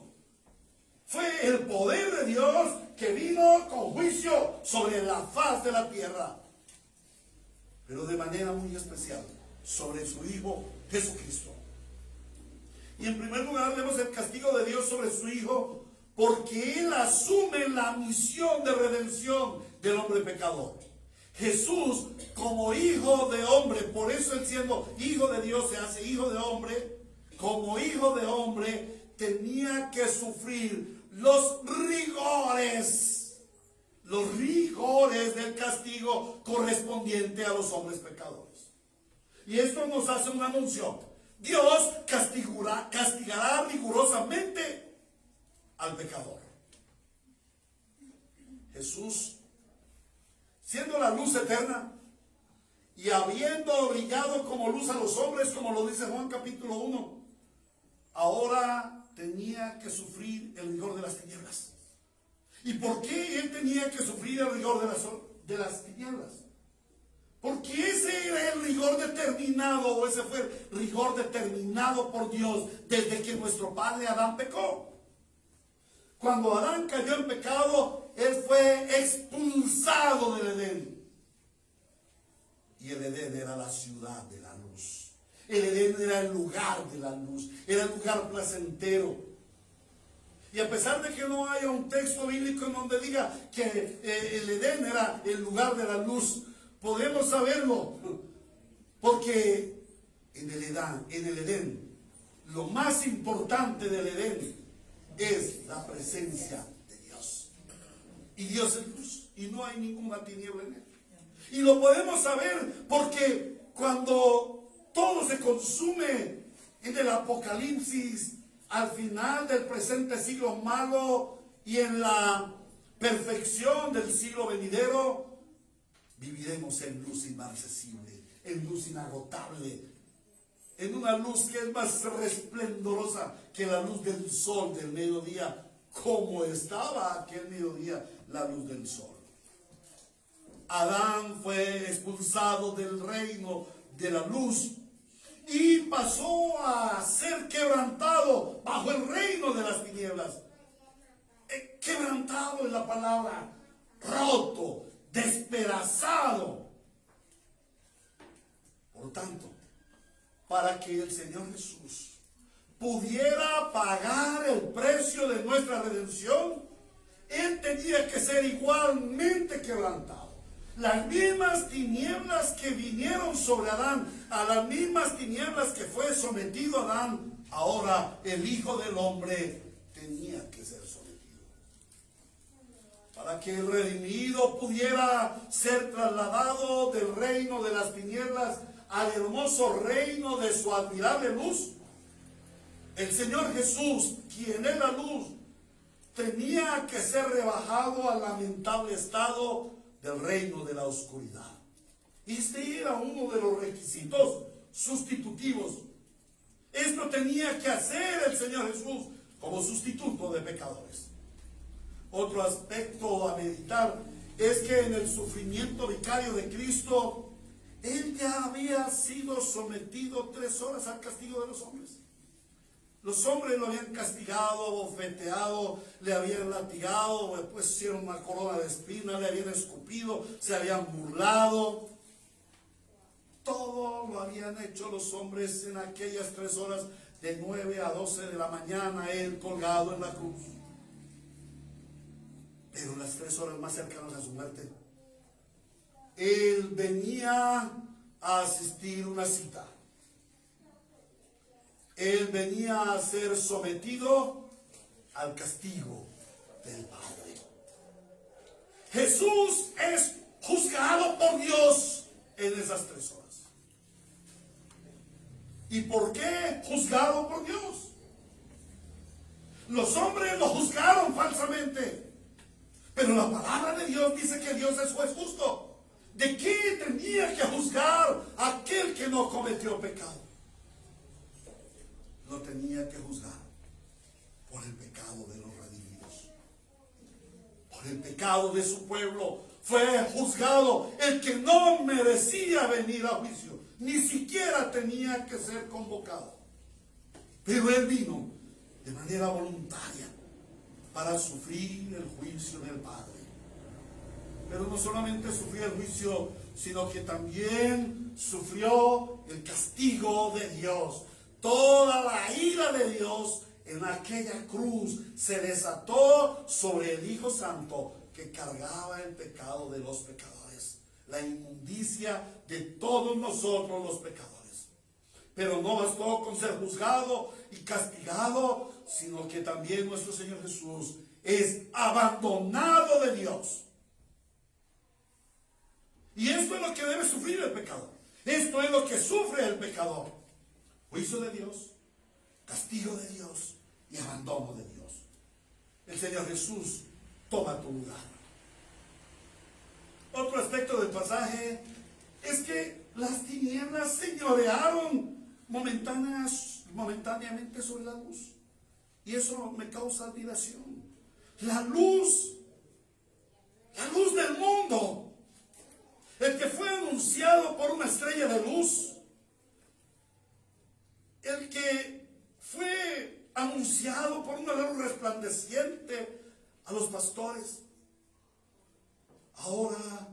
Fue el poder de Dios que vino con juicio sobre la faz de la tierra, pero de manera muy especial sobre su Hijo Jesucristo. Y en primer lugar vemos el castigo de Dios sobre su Hijo, porque Él asume la misión de redención del hombre pecador. Jesús, como hijo de hombre, por eso Él, siendo hijo de Dios, se hace hijo de hombre. Como hijo de hombre tenía que sufrir los rigores del castigo correspondiente a los hombres pecadores. Y esto nos hace un anuncio: Dios castigará rigurosamente al pecador. Jesús, siendo la luz eterna y habiendo brillado como luz a los hombres, como lo dice Juan capítulo 1, ahora tenía que sufrir el rigor de las tinieblas. ¿Y por qué Él tenía que sufrir el rigor de las tinieblas? Porque ese era el rigor determinado, o ese fue el rigor determinado por Dios desde que nuestro padre Adán pecó. Cuando Adán cayó en pecado, él fue expulsado del Edén. Y el Edén era la ciudad de la luz. El Edén era el lugar de la luz, era el lugar placentero. Y a pesar de que no haya un texto bíblico en donde diga que el Edén era el lugar de la luz, podemos saberlo, porque en el Edén, lo más importante del Edén es la presencia de Dios. Y Dios es luz, y no hay ninguna tiniebla en él. Y lo podemos saber porque cuando todo se consume en el Apocalipsis, al final del presente siglo malo y en la perfección del siglo venidero, viviremos en luz inaccesible, en luz inagotable, en una luz que es más resplendorosa que la luz del sol del mediodía, como estaba aquel mediodía la luz del sol. Adán fue expulsado del reino de la luz y pasó a ser quebrantado bajo el reino de las tinieblas. Quebrantado es la palabra, roto, despedazado. Por tanto, para que el Señor Jesús pudiera pagar el precio de nuestra redención, Él tenía que ser igualmente quebrantado. Las mismas tinieblas que vinieron sobre Adán, a las mismas tinieblas que fue sometido Adán, ahora el Hijo del Hombre tenía que ser sometido. Para que el redimido pudiera ser trasladado del reino de las tinieblas al hermoso reino de su admirable luz, el Señor Jesús, quien es la luz, tenía que ser rebajado al lamentable estado del reino de la oscuridad. Este era uno de los requisitos sustitutivos. Esto tenía que hacer el Señor Jesús como sustituto de pecadores. Otro aspecto a meditar es que en el sufrimiento vicario de Cristo, Él ya había sido sometido 3 horas al castigo de los hombres. Los hombres lo habían castigado, bofeteado, le habían latigado, después hicieron una corona de espinas, le habían escupido, se habían burlado. Todo lo habían hecho los hombres en aquellas 3 horas de 9 a 12 de la mañana, Él colgado en la cruz. Pero en las 3 horas más cercanas a su muerte, Él venía a asistir a una cita. Él venía a ser sometido al castigo del Padre. Jesús es juzgado por Dios en esas 3 horas. ¿Y por qué juzgado por Dios? Los hombres lo juzgaron falsamente, pero la palabra de Dios dice que Dios es juez justo. ¿De qué tenía que juzgar a aquel que no cometió pecado? Lo tenía que juzgar por el pecado de los redimidos, por el pecado de su pueblo. Fue juzgado el que no merecía venir a juicio, ni siquiera tenía que ser convocado, pero Él vino de manera voluntaria para sufrir el juicio del Padre. Pero no solamente sufrió el juicio, sino que también sufrió el castigo de Dios. Toda la ira de Dios en aquella cruz se desató sobre el Hijo Santo, que cargaba el pecado de los pecadores, la inmundicia de todos nosotros los pecadores. Pero no bastó con ser juzgado y castigado, sino que también nuestro Señor Jesús es abandonado de Dios. Y esto es lo que debe sufrir el pecador. Esto es lo que sufre el pecador: juicio de Dios, castigo de Dios y abandono de Dios. El Señor Jesús toma tu lugar. Otro aspecto del pasaje es que las tinieblas señorearon momentáneamente sobre la luz. Y eso me causa admiración. La luz del mundo, el que fue anunciado por una estrella de luz, el que fue anunciado por una luz resplandeciente a los pastores, ahora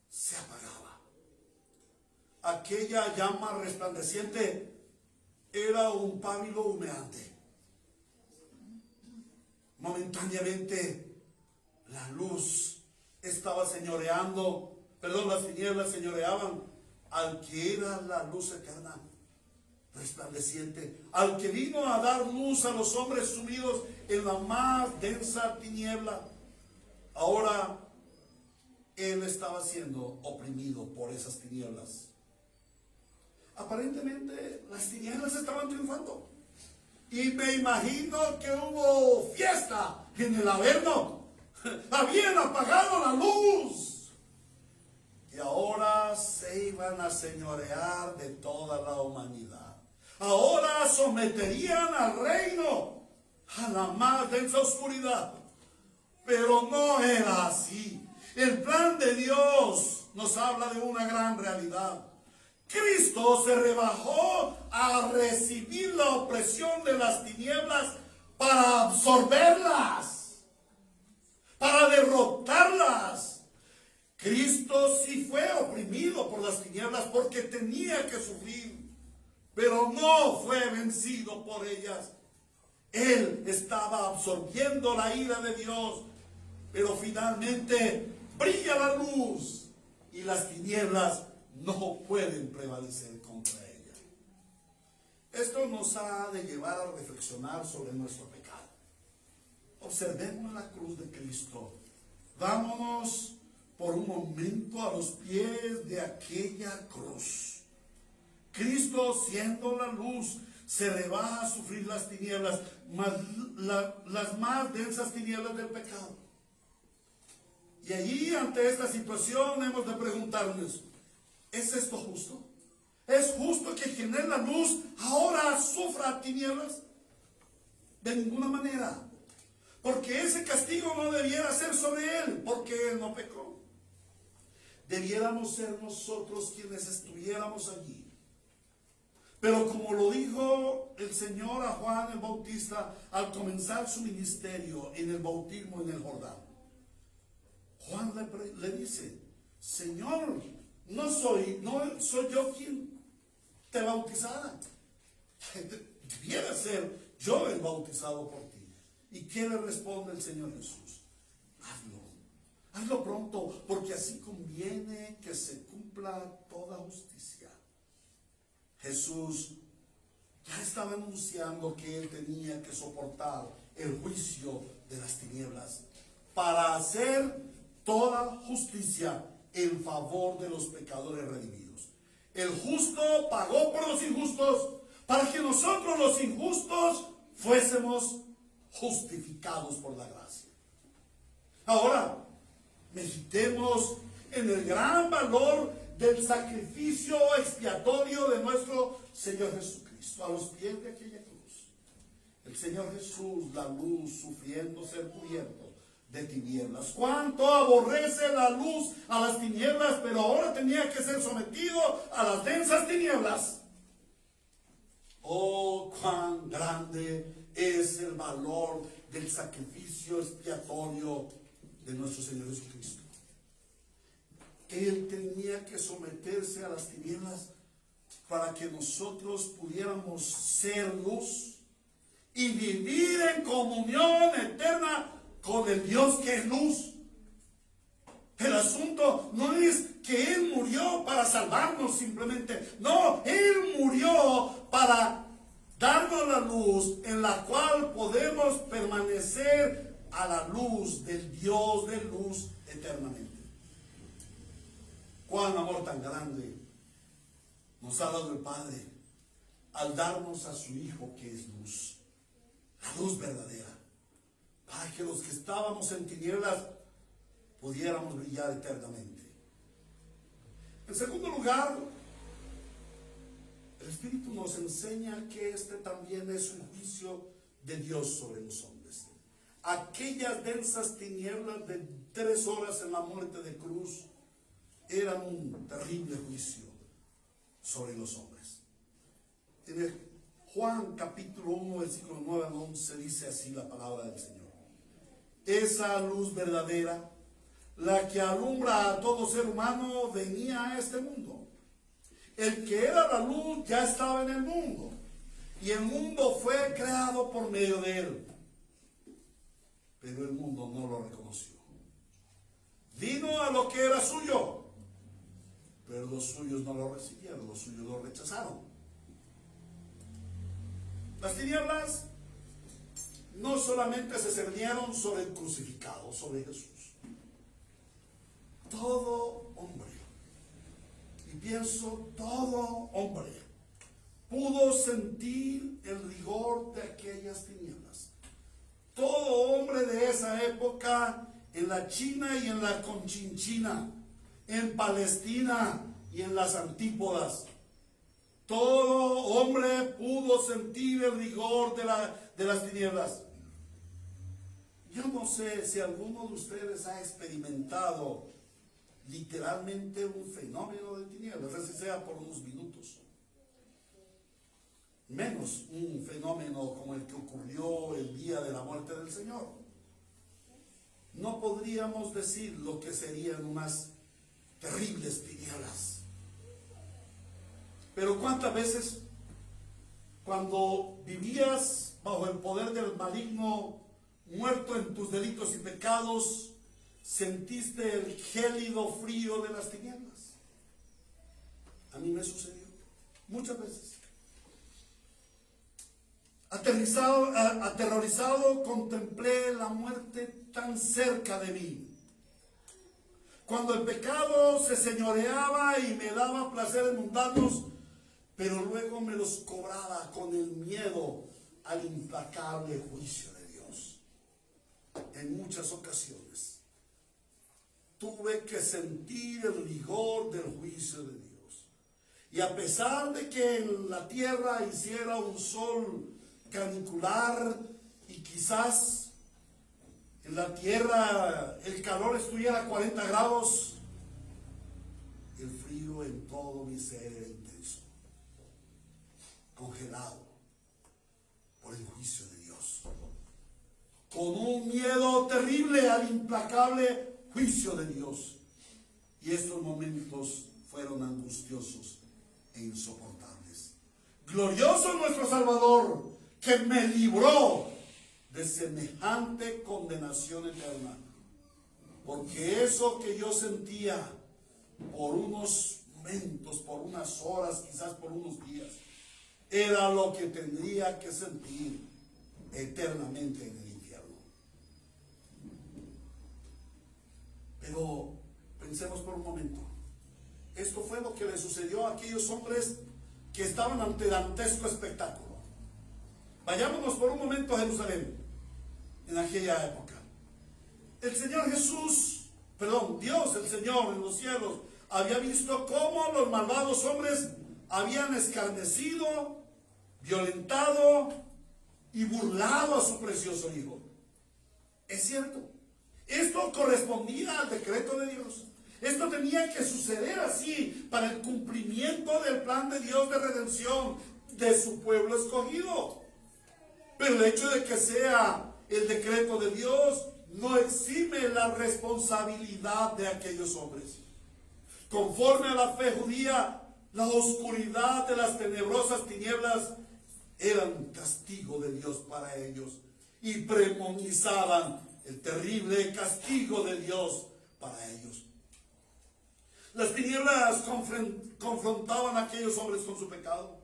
se apagaba. Aquella llama resplandeciente era un pábilo humeante. Momentáneamente la luz estaba señoreando, las tinieblas señoreaban al que era la luz eterna, resplandeciente, al que vino a dar luz a los hombres sumidos en la más densa tiniebla. Ahora Él estaba siendo oprimido por esas tinieblas. Aparentemente las tinieblas estaban triunfando, y me imagino que hubo fiesta en el Averno. Habían apagado la luz y ahora se iban a señorear de toda la humanidad. Ahora someterían al reino a la más densa oscuridad. Pero no era así. El plan de Dios nos habla de una gran realidad. Cristo se rebajó a recibir la opresión de las tinieblas para absorberlas, para derrotarlas. Cristo sí fue oprimido por las tinieblas porque tenía que sufrir, pero no fue vencido por ellas. Él estaba absorbiendo la ira de Dios, pero finalmente brilla la luz y las tinieblas no pueden prevalecer contra ella. Esto nos ha de llevar a reflexionar sobre nuestro pecado. Observemos la cruz de Cristo. Vámonos por un momento a los pies de aquella cruz. Cristo, siendo la luz, se rebaja a sufrir las tinieblas, las más densas tinieblas del pecado. Y allí, ante esta situación, hemos de preguntarnos: ¿es esto justo? ¿Es justo que quien es la luz ahora sufra tinieblas? De ninguna manera. Porque ese castigo no debiera ser sobre él, porque él no pecó. Debiéramos ser nosotros quienes estuviéramos allí. Pero como lo dijo el Señor a Juan el Bautista al comenzar su ministerio en el bautismo en el Jordán, Juan le dice: Señor, no soy yo quien te bautizara. debiera ser yo el bautizado por ti. ¿Y qué le responde el Señor Jesús? Hazlo pronto, porque así conviene que se cumpla toda justicia. Jesús ya estaba anunciando que él tenía que soportar el juicio de las tinieblas para hacer toda justicia en favor de los pecadores redimidos. El justo pagó por los injustos para que nosotros los injustos fuésemos justificados por la gracia. Ahora, meditemos en el gran valor del sacrificio expiatorio de nuestro Señor Jesucristo a los pies de aquella cruz. El Señor Jesús, la luz, sufriendo ser cubierto de tinieblas. Cuánto aborrece la luz a las tinieblas, pero ahora tenía que ser sometido a las densas tinieblas. Oh, cuán grande es el valor del sacrificio expiatorio de nuestro Señor Jesucristo. Él tenía que someterse a las tinieblas para que nosotros pudiéramos ser luz y vivir en comunión eterna con el Dios que es luz. El asunto no es que Él murió para salvarnos simplemente. No, Él murió para darnos la luz en la cual podemos permanecer a la luz del Dios de luz eternamente. Cuán amor tan grande nos ha dado el Padre al darnos a su Hijo que es luz, la luz verdadera, para que los que estábamos en tinieblas pudiéramos brillar eternamente. En segundo lugar, el Espíritu nos enseña que este también es un juicio de Dios sobre los hombres. Aquellas densas tinieblas de 3 horas en la muerte de cruz eran un terrible juicio sobre los hombres. En Juan capítulo 1, versículo 9 al 11 dice así la palabra del Señor. Esa luz verdadera, la que alumbra a todo ser humano, venía a este mundo. El que era la luz ya estaba en el mundo, y el mundo fue creado por medio de él, pero el mundo no lo reconoció. Vino a lo que era suyo, pero los suyos no lo recibieron, los suyos lo rechazaron. Las tinieblas no solamente se cernieron sobre el crucificado, sobre Jesús. Todo hombre, y pienso todo hombre, pudo sentir el rigor de aquellas tinieblas. Todo hombre de esa época, en la China y en la Conchinchina, en Palestina y en las antípodas, todo hombre pudo sentir el rigor de las tinieblas. Yo no sé si alguno de ustedes ha experimentado literalmente un fenómeno de tinieblas, así sea por unos minutos. Menos un fenómeno como el que ocurrió el día de la muerte del Señor. No podríamos decir lo que serían unas terribles tinieblas. Pero cuántas veces cuando vivías bajo el poder del maligno, muerto en tus delitos y pecados, sentiste el gélido frío de las tinieblas. A mí me sucedió muchas veces. Aterrorizado contemplé la muerte tan cerca de mí. Cuando el pecado se señoreaba y me daba placeres mundanos, pero luego me los cobraba con el miedo al implacable juicio de Dios. En muchas ocasiones tuve que sentir el rigor del juicio de Dios. Y a pesar de que en la tierra hiciera un sol canicular y quizás en la tierra el calor estuviera a 40 grados, el frío en todo mi ser era intenso, congelado por el juicio de Dios, con un miedo terrible al implacable juicio de Dios. Y estos momentos fueron angustiosos e insoportables. Glorioso nuestro Salvador, que me libró de semejante condenación eterna. Porque eso que yo sentía por unos momentos, por unas horas, quizás por unos días, era lo que tendría que sentir eternamente en el infierno. Pero pensemos por un momento. Esto fue lo que le sucedió a aquellos hombres que estaban ante dantesco espectáculo. Vayámonos por un momento a Jerusalén, en aquella época. El Señor Jesús, Dios, el Señor en los cielos, había visto cómo los malvados hombres habían escarnecido, violentado y burlado a su precioso Hijo. Es cierto, esto correspondía al decreto de Dios. Esto tenía que suceder así para el cumplimiento del plan de Dios de redención de su pueblo escogido. Pero el hecho de que sea el decreto de Dios no exime la responsabilidad de aquellos hombres. Conforme a la fe judía, la oscuridad de las tenebrosas tinieblas era un castigo de Dios para ellos y premonizaban el terrible castigo de Dios para ellos. Las tinieblas confrontaban a aquellos hombres con su pecado.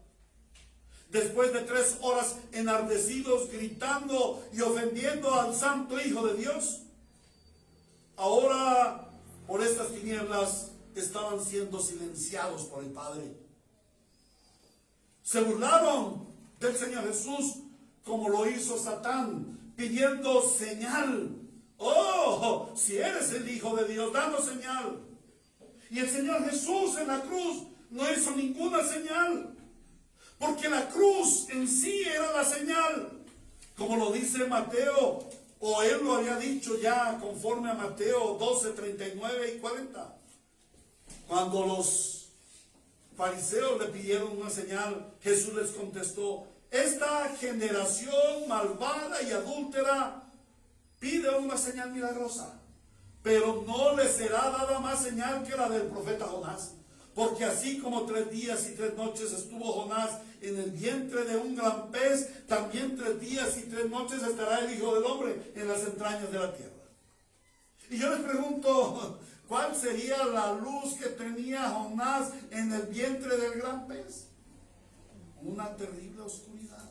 Después de 3 horas enardecidos, gritando y ofendiendo al santo Hijo de Dios, ahora por estas tinieblas estaban siendo silenciados por el Padre. Se burlaron del Señor Jesús como lo hizo Satán, pidiendo señal. Oh, si eres el Hijo de Dios, danos señal. Y el Señor Jesús en la cruz no hizo ninguna señal, porque la cruz en sí era la señal, como lo dice Mateo, o él lo había dicho ya conforme a Mateo 12, 39 y 40. Cuando los fariseos le pidieron una señal, Jesús les contestó: esta generación malvada y adúltera pide una señal milagrosa, pero no le será dada más señal que la del profeta Jonás. Porque así como 3 días y 3 noches estuvo Jonás en el vientre de un gran pez, también 3 días y 3 noches estará el Hijo del Hombre en las entrañas de la tierra. Y yo les pregunto, ¿cuál sería la luz que tenía Jonás en el vientre del gran pez? Una terrible oscuridad.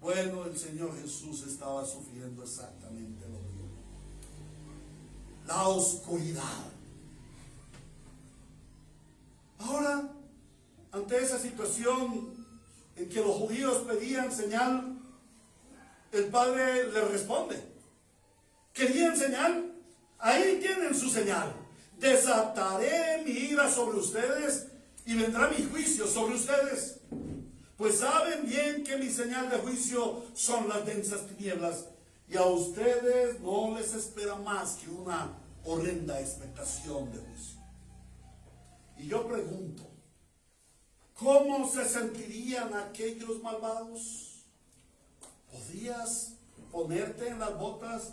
Bueno, el Señor Jesús estaba sufriendo exactamente lo mismo. La oscuridad. Ahora, ante esa situación en que los judíos pedían señal, el Padre les responde: ¿querían señal? Ahí tienen su señal. Desataré mi ira sobre ustedes y vendrá mi juicio sobre ustedes. Pues saben bien que mi señal de juicio son las densas tinieblas, y a ustedes no les espera más que una horrenda expectación de juicio. Y yo pregunto, ¿cómo se sentirían aquellos malvados? ¿Podrías ponerte en las botas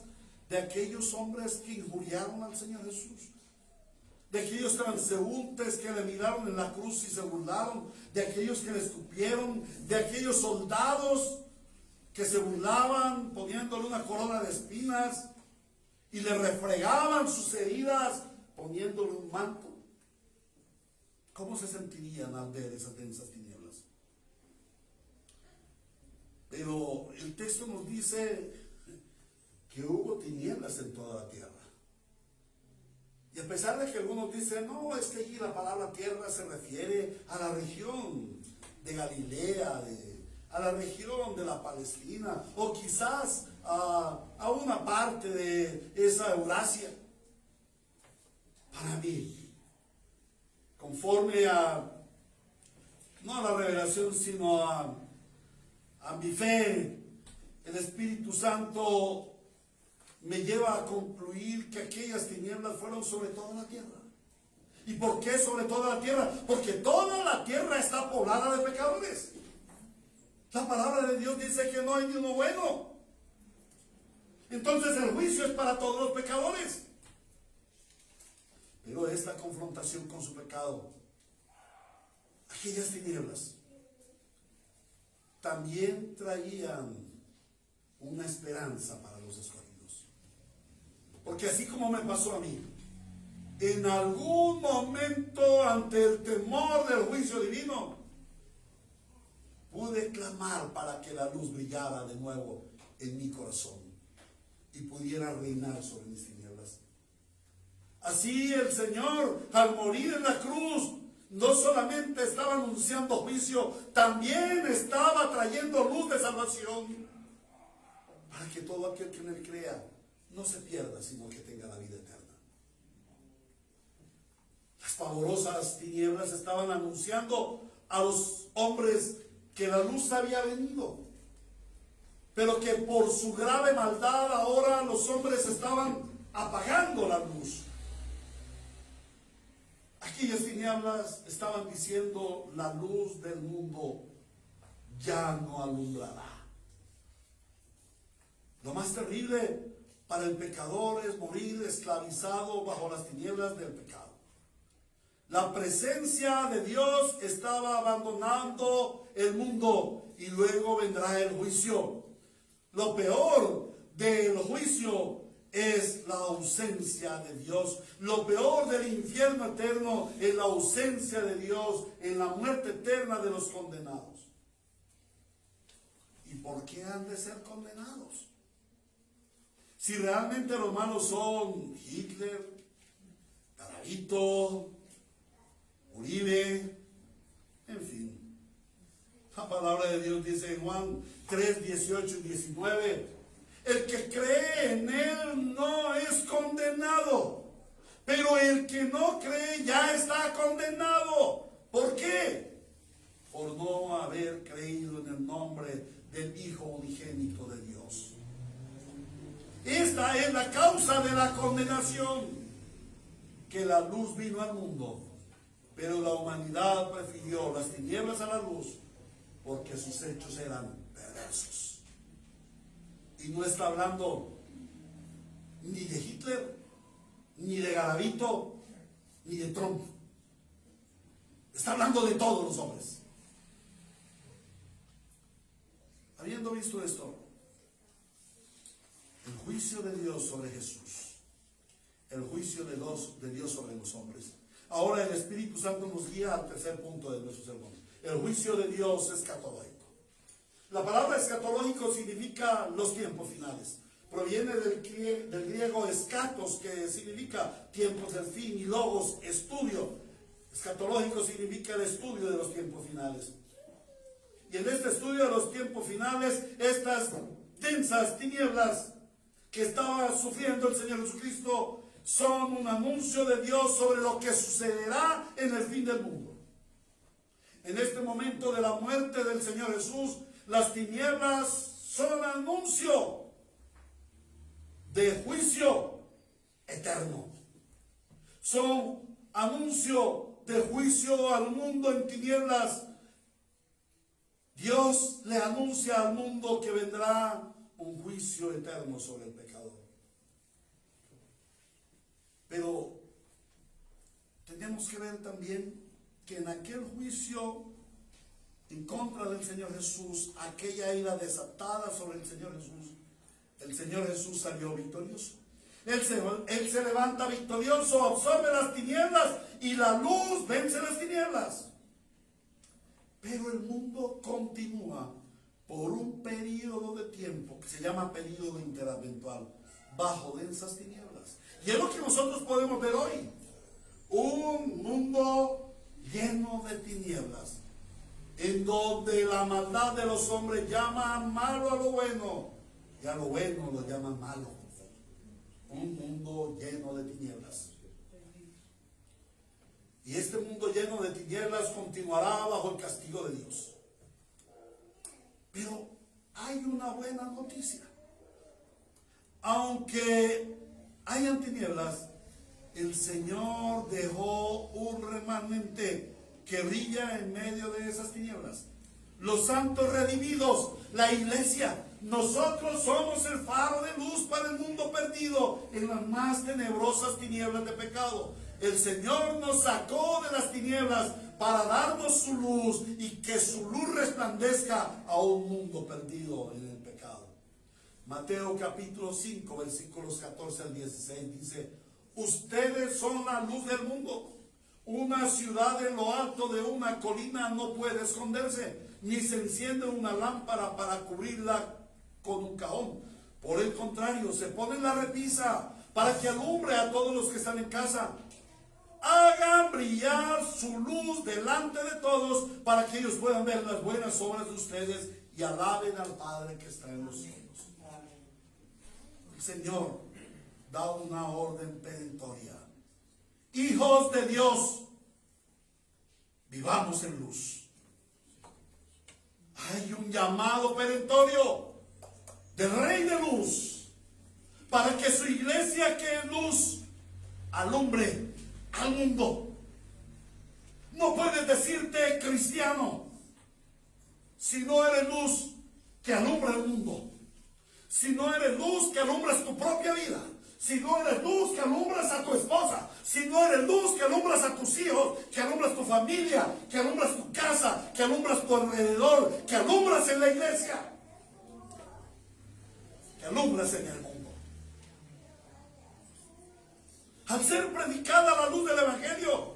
de aquellos hombres que injuriaron al Señor Jesús? De aquellos transeúntes que le miraron en la cruz y se burlaron, de aquellos que le escupieron, de aquellos soldados que se burlaban poniéndole una corona de espinas y le refregaban sus heridas poniéndole un manto. ¿Cómo se sentirían al ver esas densas tinieblas? Pero el texto nos dice que hubo tinieblas en toda la tierra. Y a pesar de que algunos dicen, no, es que allí la palabra tierra se refiere a la región de Galilea, a la región de la Palestina, o quizás a una parte de esa Eurasia. Para mí, conforme no a la revelación, sino a mi fe, el Espíritu Santo me lleva a concluir que aquellas tinieblas fueron sobre toda la tierra. ¿Y por qué sobre toda la tierra? Porque toda la tierra está poblada de pecadores. La palabra de Dios dice que no hay ni uno bueno. Entonces el juicio es para todos los pecadores. Pero esta confrontación con su pecado, aquellas tinieblas, también traían una esperanza para los escogidos. Porque así como me pasó a mí, en algún momento ante el temor del juicio divino, pude clamar para que la luz brillara de nuevo en mi corazón y pudiera reinar sobre mis tinieblas. Así el Señor, al morir en la cruz, no solamente estaba anunciando juicio, también estaba trayendo luz de salvación, para que todo aquel que en él crea no se pierda, sino que tenga la vida eterna. Las pavorosas tinieblas estaban anunciando a los hombres que la luz había venido, pero que por su grave maldad ahora los hombres estaban apagando la luz. Aquellas tinieblas estaban diciendo: la luz del mundo ya no alumbrará. Lo más terrible para el pecador es morir esclavizado bajo las tinieblas del pecado. La presencia de Dios estaba abandonando el mundo y luego vendrá el juicio. Lo peor del juicio es la ausencia de Dios. Lo peor del infierno eterno es la ausencia de Dios en la muerte eterna de los condenados. ¿Y por qué han de ser condenados? Si realmente los malos son Hitler, Garavito, Uribe, en fin. La palabra de Dios dice en Juan 3, 18 y 19: el que cree en él no es condenado, pero el que no cree ya está condenado. ¿Por qué? Por no haber creído en el nombre del Hijo unigénito de Dios. Esta es la causa de la condenación, que la luz vino al mundo, pero la humanidad prefirió las tinieblas a la luz porque sus hechos eran perversos. Y no está hablando ni de Hitler, ni de Garavito, ni de Trump. Está hablando de todos los hombres. Habiendo visto esto, el juicio de Dios sobre Jesús, el juicio de Dios sobre los hombres. Ahora el Espíritu Santo nos guía al tercer punto de nuestro sermón: el juicio de Dios escatológico. La palabra escatológico significa los tiempos finales. Proviene del griego escatos, que significa tiempos del fin, y logos, estudio. Escatológico significa el estudio de los tiempos finales. Y en este estudio de los tiempos finales, estas densas tinieblas que estaba sufriendo el Señor Jesucristo son un anuncio de Dios sobre lo que sucederá en el fin del mundo. En este momento de la muerte del Señor Jesús, las tinieblas son anuncio de juicio eterno. Son anuncio de juicio al mundo en tinieblas. Dios le anuncia al mundo que vendrá un juicio eterno sobre el pecador. Pero tenemos que ver también que en aquel juicio en contra del Señor Jesús, aquella ira desatada sobre el Señor Jesús salió victorioso. Él se levanta victorioso, absorbe las tinieblas y la luz vence las tinieblas. Pero el mundo continúa por un periodo de tiempo que se llama periodo interadventual, bajo densas tinieblas. Y es lo que nosotros podemos ver hoy: un mundo lleno de tinieblas, en donde la maldad de los hombres llama malo a lo bueno y a lo bueno lo llaman malo. Un mundo lleno de tinieblas. Y este mundo lleno de tinieblas continuará bajo el castigo de Dios. Pero hay una buena noticia. Aunque hayan tinieblas, el Señor dejó un remanente que brilla en medio de esas tinieblas. Los santos redimidos, la iglesia, Nosotros somos el faro de luz para el mundo perdido en las más tenebrosas tinieblas de pecado. El Señor nos sacó de las tinieblas para darnos su luz y que su luz resplandezca a un mundo perdido en el pecado. Mateo capítulo 5, versículos 14 al 16 dice: ustedes son la luz del mundo. Una ciudad en lo alto de una colina no puede esconderse, ni se enciende una lámpara para cubrirla con un cajón. Por el contrario, se pone en la repisa para que alumbre a todos los que están en casa. Hagan brillar su luz delante de todos para que ellos puedan ver las buenas obras de ustedes y alaben al Padre que está en los cielos. El Señor da una orden perentoria. Hijos de Dios, vivamos en luz. Hay un llamado perentorio del Rey de Luz para que su iglesia, que es luz, alumbre al mundo. No puedes decirte cristiano si no eres luz que alumbra el mundo, si no eres luz que alumbras tu propia vida, si no eres luz que alumbras a tu esposa, si no eres luz que alumbras a tus hijos, que alumbras tu familia, que alumbras tu casa, que alumbras tu alrededor, que alumbras en la iglesia, que alumbras en el mundo. Al ser predicada la luz del Evangelio,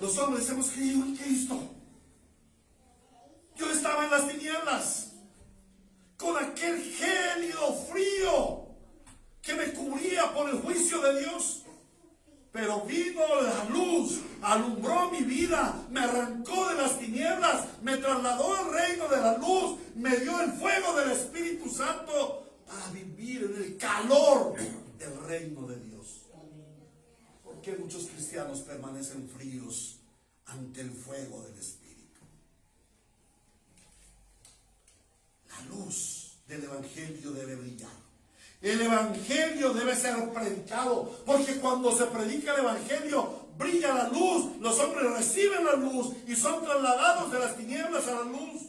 los hombres hemos creído en Cristo. Yo estaba en las tinieblas, con aquel gélido frío que me cubría por el juicio de Dios. Pero vino la luz, alumbró mi vida, me arrancó de las tinieblas, me trasladó al reino de la luz, me dio el fuego del Espíritu Santo para vivir en el calor del reino de Dios. ¿Por qué muchos cristianos permanecen fríos ante el fuego del Espíritu? La luz del Evangelio debe brillar. El Evangelio debe ser predicado, porque cuando se predica el Evangelio, brilla la luz, los hombres reciben la luz y son trasladados de las tinieblas a la luz.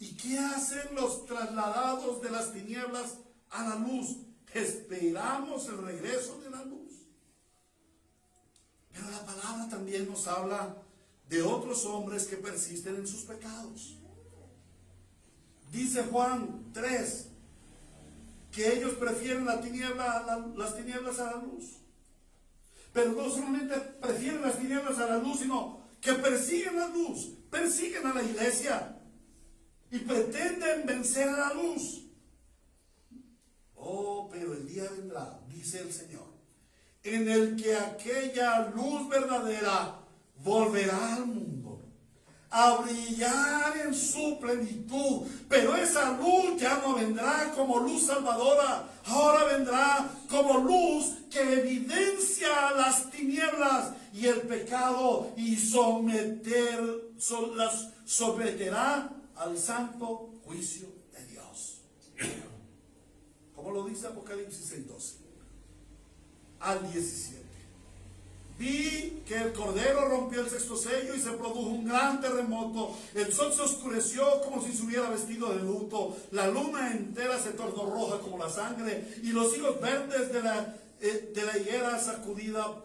¿Y qué hacen los trasladados de las tinieblas a la luz? Esperamos el regreso de la luz. Pero la palabra también nos habla de otros hombres que persisten en sus pecados. Dice Juan 3 que ellos prefieren las tinieblas a la luz. Pero no solamente prefieren las tinieblas a la luz, sino que persiguen la luz, persiguen a la iglesia y pretenden vencer a la luz. Oh, pero el día vendrá, dice el Señor, en el que aquella luz verdadera volverá al mundo a brillar en su plenitud. Pero esa luz ya no vendrá como luz salvadora, ahora vendrá como luz que evidencia las tinieblas y el pecado y las someterá al santo juicio de Dios. Como lo dice Apocalipsis 6:12 al 17. Vi que el Cordero rompió el sexto sello y se produjo un gran terremoto. El sol se oscureció como si se hubiera vestido de luto. La luna entera se tornó roja como la sangre. Y los higos verdes de la higuera sacudida,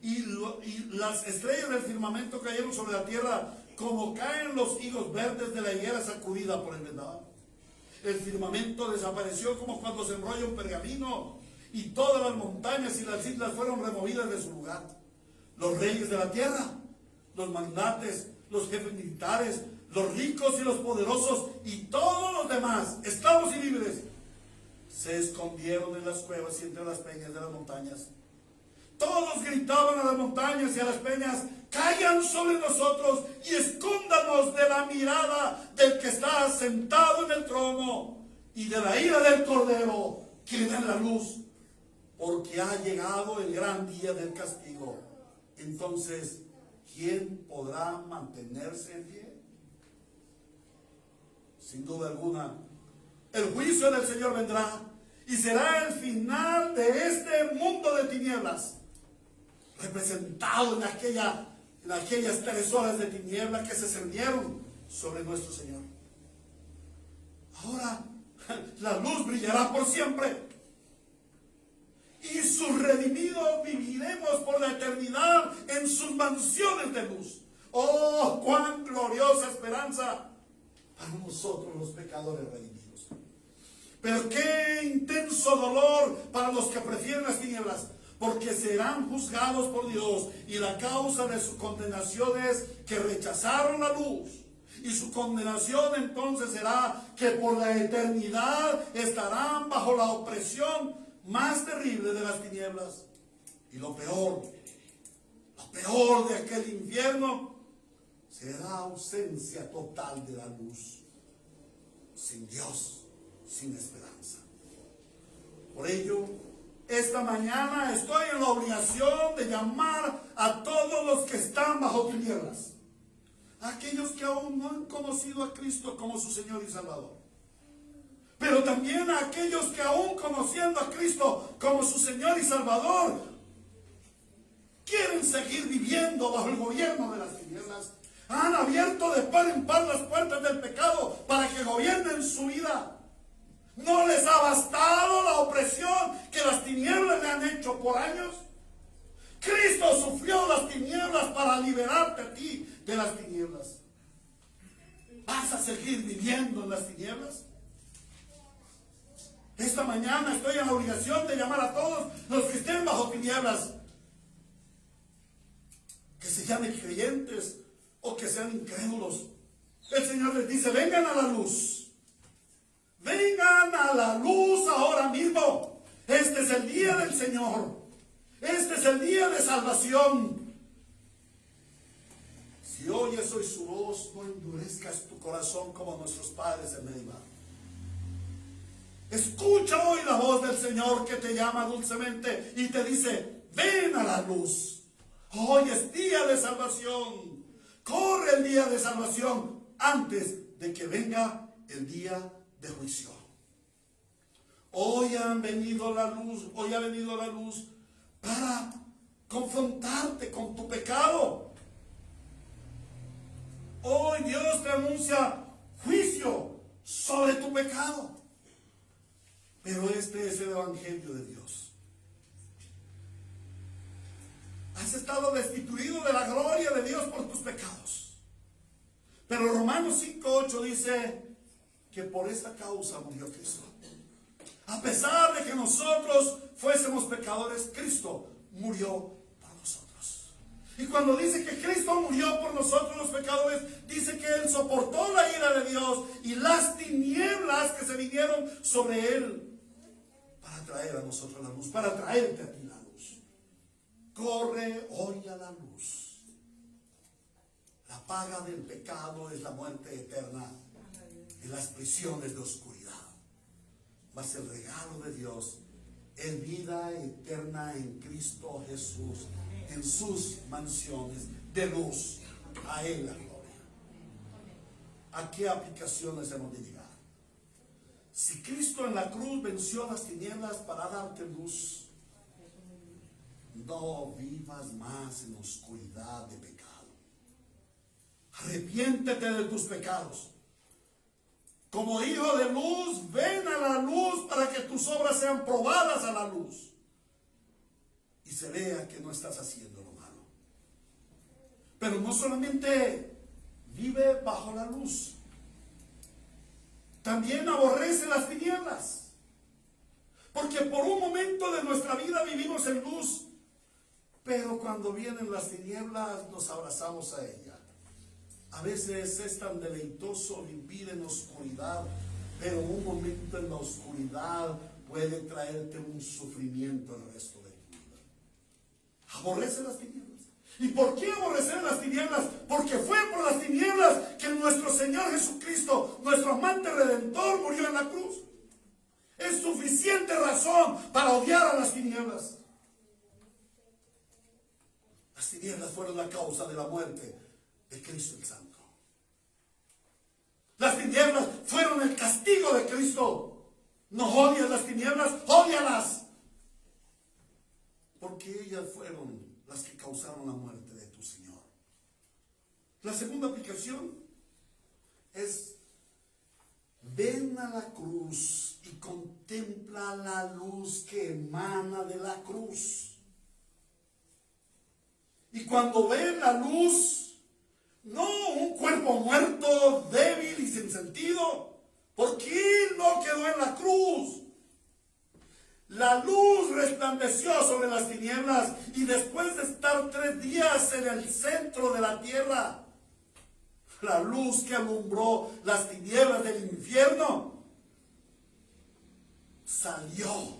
y las estrellas del firmamento cayeron sobre la tierra como caen los higos verdes de la higuera sacudida por el vendaval. El firmamento desapareció como cuando se enrolla un pergamino, y todas las montañas y las islas fueron removidas de su lugar. Los reyes de la tierra, los magnates, los jefes militares, los ricos y los poderosos y todos los demás, esclavos y libres, se escondieron en las cuevas y entre las peñas de las montañas. Todos gritaban a las montañas y a las peñas: caigan sobre nosotros y escóndanos de la mirada del que está sentado en el trono y de la ira del Cordero que da la luz, porque ha llegado el gran día del castigo. Entonces, ¿quién podrá mantenerse en pie? Sin duda alguna, el juicio del Señor vendrá y será el final de este mundo de tinieblas, representado en aquellas 3 horas de tiniebla que se encendieron sobre nuestro Señor. Ahora la luz brillará por siempre. Y sus redimidos viviremos por la eternidad en sus mansiones de luz. ¡Oh, cuán gloriosa esperanza para nosotros los pecadores redimidos! Pero qué intenso dolor para los que prefieren las tinieblas, porque serán juzgados por Dios, y la causa de su condenación es que rechazaron la luz. Y su condenación entonces será que por la eternidad estarán bajo la opresión más terrible de las tinieblas. Y lo peor de aquel infierno será ausencia total de la luz, sin Dios, sin esperanza. Por ello, esta mañana estoy en la obligación de llamar a todos los que están bajo tinieblas, aquellos que aún no han conocido a Cristo como su Señor y Salvador, pero también a aquellos que aún conociendo a Cristo como su Señor y Salvador, quieren seguir viviendo bajo el gobierno de las tinieblas. Han abierto de par en par las puertas del pecado para que gobiernen su vida. ¿No les ha bastado la opresión que las tinieblas le han hecho por años? Cristo sufrió las tinieblas para liberarte a ti de las tinieblas. ¿Vas a seguir viviendo en las tinieblas? Esta mañana estoy en la obligación de llamar a todos los que estén bajo tinieblas, que se llamen creyentes o que sean incrédulos. El Señor les dice: vengan a la luz. Vengan a la luz ahora mismo. Este es el día del Señor. Este es el día de salvación. Si oyes hoy su voz, no endurezcas tu corazón como nuestros padres en Meribá. Escucha hoy la voz del Señor que te llama dulcemente y te dice: ven a la luz. Hoy es día de salvación. Corre el día de salvación antes de que venga el día de juicio. Hoy ha venido la luz para confrontarte con tu pecado. Hoy Dios te anuncia juicio sobre tu pecado. Pero este es el evangelio de Dios. Has estado destituido de la gloria de Dios por tus pecados. Pero Romanos 5:8 dice que por esta causa murió Cristo. A pesar de que nosotros fuésemos pecadores, Cristo murió por nosotros. Y cuando dice que Cristo murió por nosotros los pecadores, dice que Él soportó la ira de Dios y las tinieblas que se vinieron sobre Él para traer a nosotros la luz, para traerte a ti la luz. Corre hoy a la luz. La paga del pecado es la muerte eterna y las prisiones de oscuridad. Mas el regalo de Dios es vida eterna en Cristo Jesús, en sus mansiones de luz. A Él la gloria. ¿A qué aplicaciones hemos de llegar? Si Cristo en la cruz venció las tinieblas para darte luz, no vivas más en oscuridad de pecado. Arrepiéntete de tus pecados. Como hijo de luz, ven a la luz para que tus obras sean probadas a la luz y se vea que no estás haciendo lo malo. Pero no solamente vive bajo la luz, también aborrece las tinieblas. Porque por un momento de nuestra vida vivimos en luz, pero cuando vienen las tinieblas nos abrazamos a ella. A veces es tan deleitoso vivir en oscuridad, pero un momento en la oscuridad puede traerte un sufrimiento el resto de tu vida. Aborrece las tinieblas. ¿Y por qué aborrecer las tinieblas? Porque fue por las tinieblas que nuestro Señor Jesucristo, nuestro amante redentor, murió en la cruz. Es suficiente razón para odiar a las tinieblas. Las tinieblas fueron la causa de la muerte de Cristo el Santo. Las tinieblas fueron el castigo de Cristo. No odias las tinieblas, ódialas. Porque ellas fueron las que causaron la muerte de tu Señor. La segunda aplicación es: ven a la cruz y contempla la luz que emana de la cruz. Y cuando ven la luz, no un cuerpo muerto, débil y sin sentido, porque Él no quedó en la cruz. La luz resplandeció sobre las tinieblas, y después de estar 3 días en el centro de la tierra, la luz que alumbró las tinieblas del infierno salió,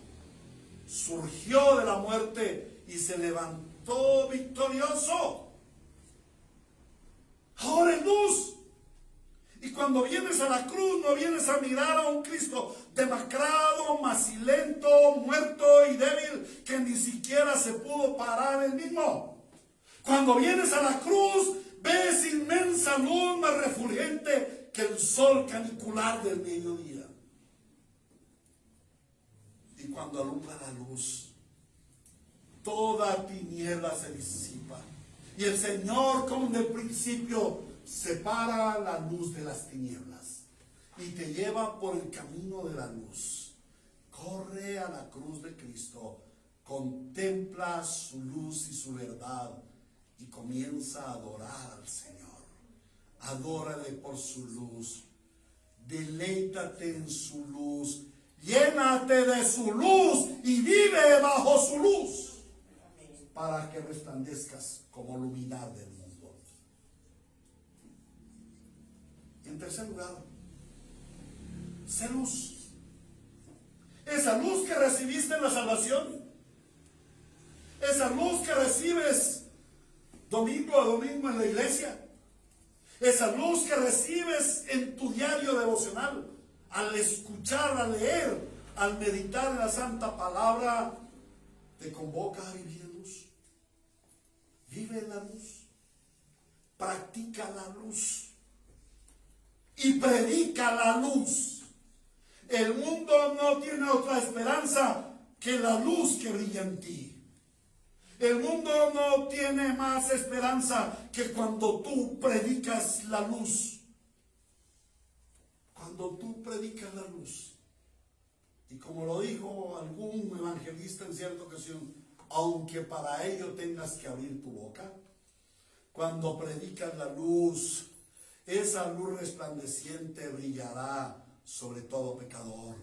surgió de la muerte y se levantó victorioso. Ahora es luz. Y cuando vienes a la cruz, no vienes a mirar a un Cristo demacrado, macilento, muerto y débil, que ni siquiera se pudo parar él mismo. Cuando vienes a la cruz, ves inmensa luz más refulgente que el sol canicular del mediodía. Y cuando alumbra la luz, toda tiniebla se disipa. Y el Señor, como en el principio, separa la luz de las tinieblas y te lleva por el camino de la luz. Corre a la cruz de Cristo, contempla su luz y su verdad y comienza a adorar al Señor. Adórale por su luz, deleítate en su luz, llénate de su luz y vive bajo su luz, para que resplandezcas como luminar del mundo. En tercer lugar, sé luz. Esa luz que recibiste en la salvación, esa luz que recibes domingo a domingo en la iglesia, esa luz que recibes en tu diario devocional, al escuchar, al leer, al meditar en la santa palabra, te convoca a vivir en luz. Vive en la luz, practica la luz y predica la luz. El mundo no tiene otra esperanza que la luz que brilla en ti. El mundo no tiene más esperanza que cuando tú predicas la luz. Cuando tú predicas la luz. Y como lo dijo algún evangelista en cierta ocasión, aunque para ello tengas que abrir tu boca, cuando predicas la luz, esa luz resplandeciente brillará sobre todo pecador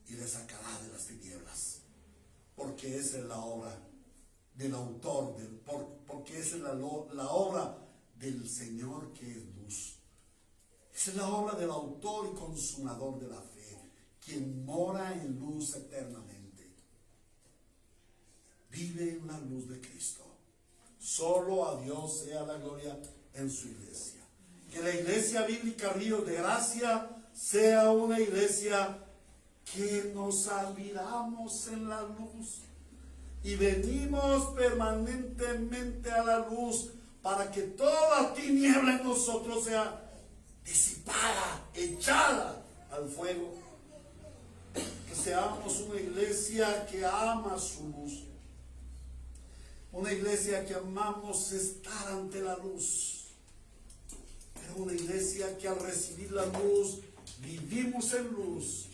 y le sacará de las tinieblas, porque esa es la obra del autor, porque esa es la obra del Señor, que es luz. Esa es la obra del autor y consumador de la fe, quien mora en luz eternamente. Vive en la luz de Cristo. Solo a Dios sea la gloria en su iglesia. Que la iglesia bíblica Ríos de Gracia sea una iglesia que nos admiramos en la luz y venimos permanentemente a la luz, para que toda tiniebla en nosotros sea disipada, echada al fuego. Que seamos una iglesia que ama su luz, una iglesia que amamos estar ante la luz, pero una iglesia que al recibir la luz vivimos en luz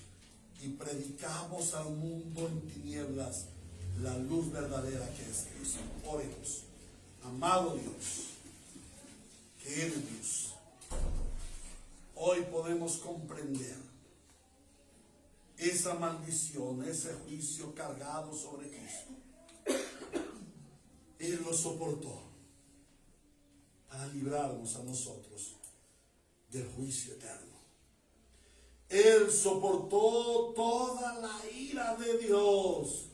y predicamos al mundo en tinieblas la luz verdadera que es Cristo. Oremos. Amado Dios, que eres luz, hoy podemos comprender esa maldición, ese juicio cargado sobre Cristo. Él lo soportó para librarnos a nosotros del juicio eterno. Él soportó toda la ira de Dios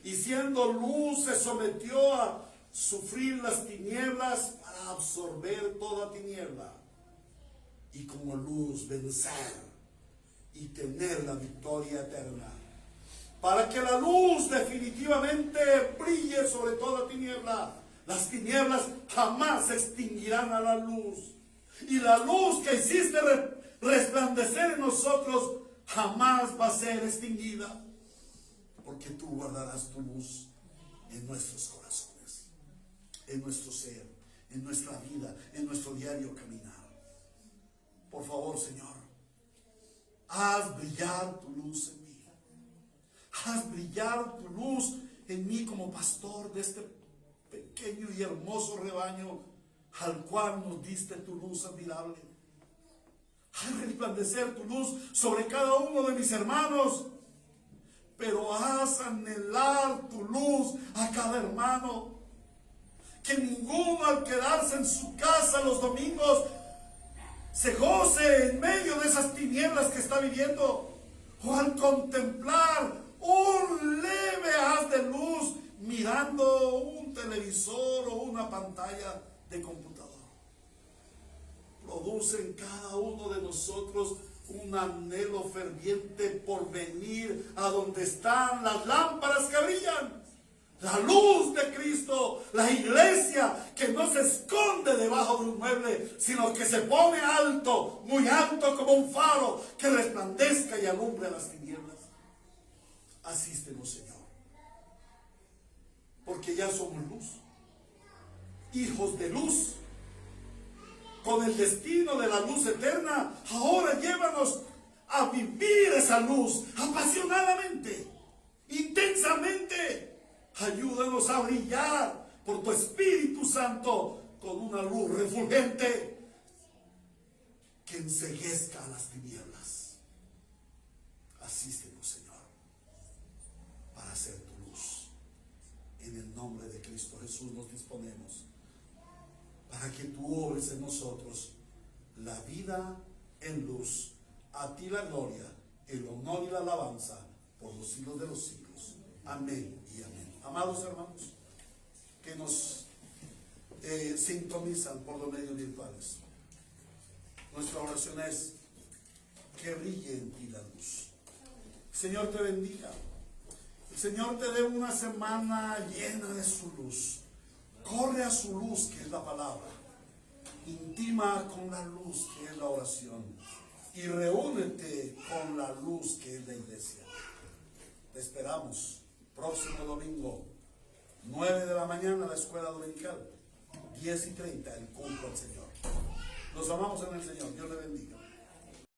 y siendo luz se sometió a sufrir las tinieblas para absorber toda tiniebla y como luz vencer y tener la victoria eterna, para que la luz definitivamente brille sobre toda tiniebla. Las tinieblas jamás se extinguirán a la luz, y la luz que hiciste resplandecer en nosotros jamás va a ser extinguida, porque tú guardarás tu luz en nuestros corazones, en nuestro ser, en nuestra vida, en nuestro diario caminar. Por favor, Señor, haz brillar tu luz en mí. Haz brillar tu luz en mí como pastor de este pequeño y hermoso rebaño al cual nos diste tu luz admirable. Haz resplandecer tu luz sobre cada uno de mis hermanos, pero haz anhelar tu luz a cada hermano. Que ninguno al quedarse en su casa los domingos se goce en medio de esas tinieblas que está viviendo, o al contemplar un leve haz de luz mirando un televisor o una pantalla de computador. Produce en cada uno de nosotros un anhelo ferviente por venir a donde están las lámparas que brillan, la luz de Cristo, la iglesia que no se esconde debajo de un mueble, sino que se pone alto, muy alto, como un faro que resplandezca y alumbre a las tinieblas. Asístenos, Señor, porque ya somos luz, hijos de luz, con el destino de la luz eterna. Ahora llévanos a vivir esa luz apasionadamente, intensamente. Ayúdanos a brillar por tu Espíritu Santo con una luz refulgente que enceguezca a las tinieblas. Asístenos, Señor, para hacer tu luz. En el nombre de Cristo Jesús nos disponemos para que tú obres en nosotros la vida en luz. A ti la gloria, el honor y la alabanza por los siglos de los siglos. Amén y amén. Amados hermanos que nos sintonizan por los medios virtuales, nuestra oración es que brille en ti la luz. El Señor te bendiga. El Señor te dé una semana llena de su luz. Corre a su luz, que es la palabra. Intima con la luz, que es la oración. Y reúnete con la luz, que es la iglesia. Te esperamos próximo domingo, 9 de la mañana, la escuela dominical. 10:30, el culto al Señor. Los amamos en el Señor. Dios le bendiga.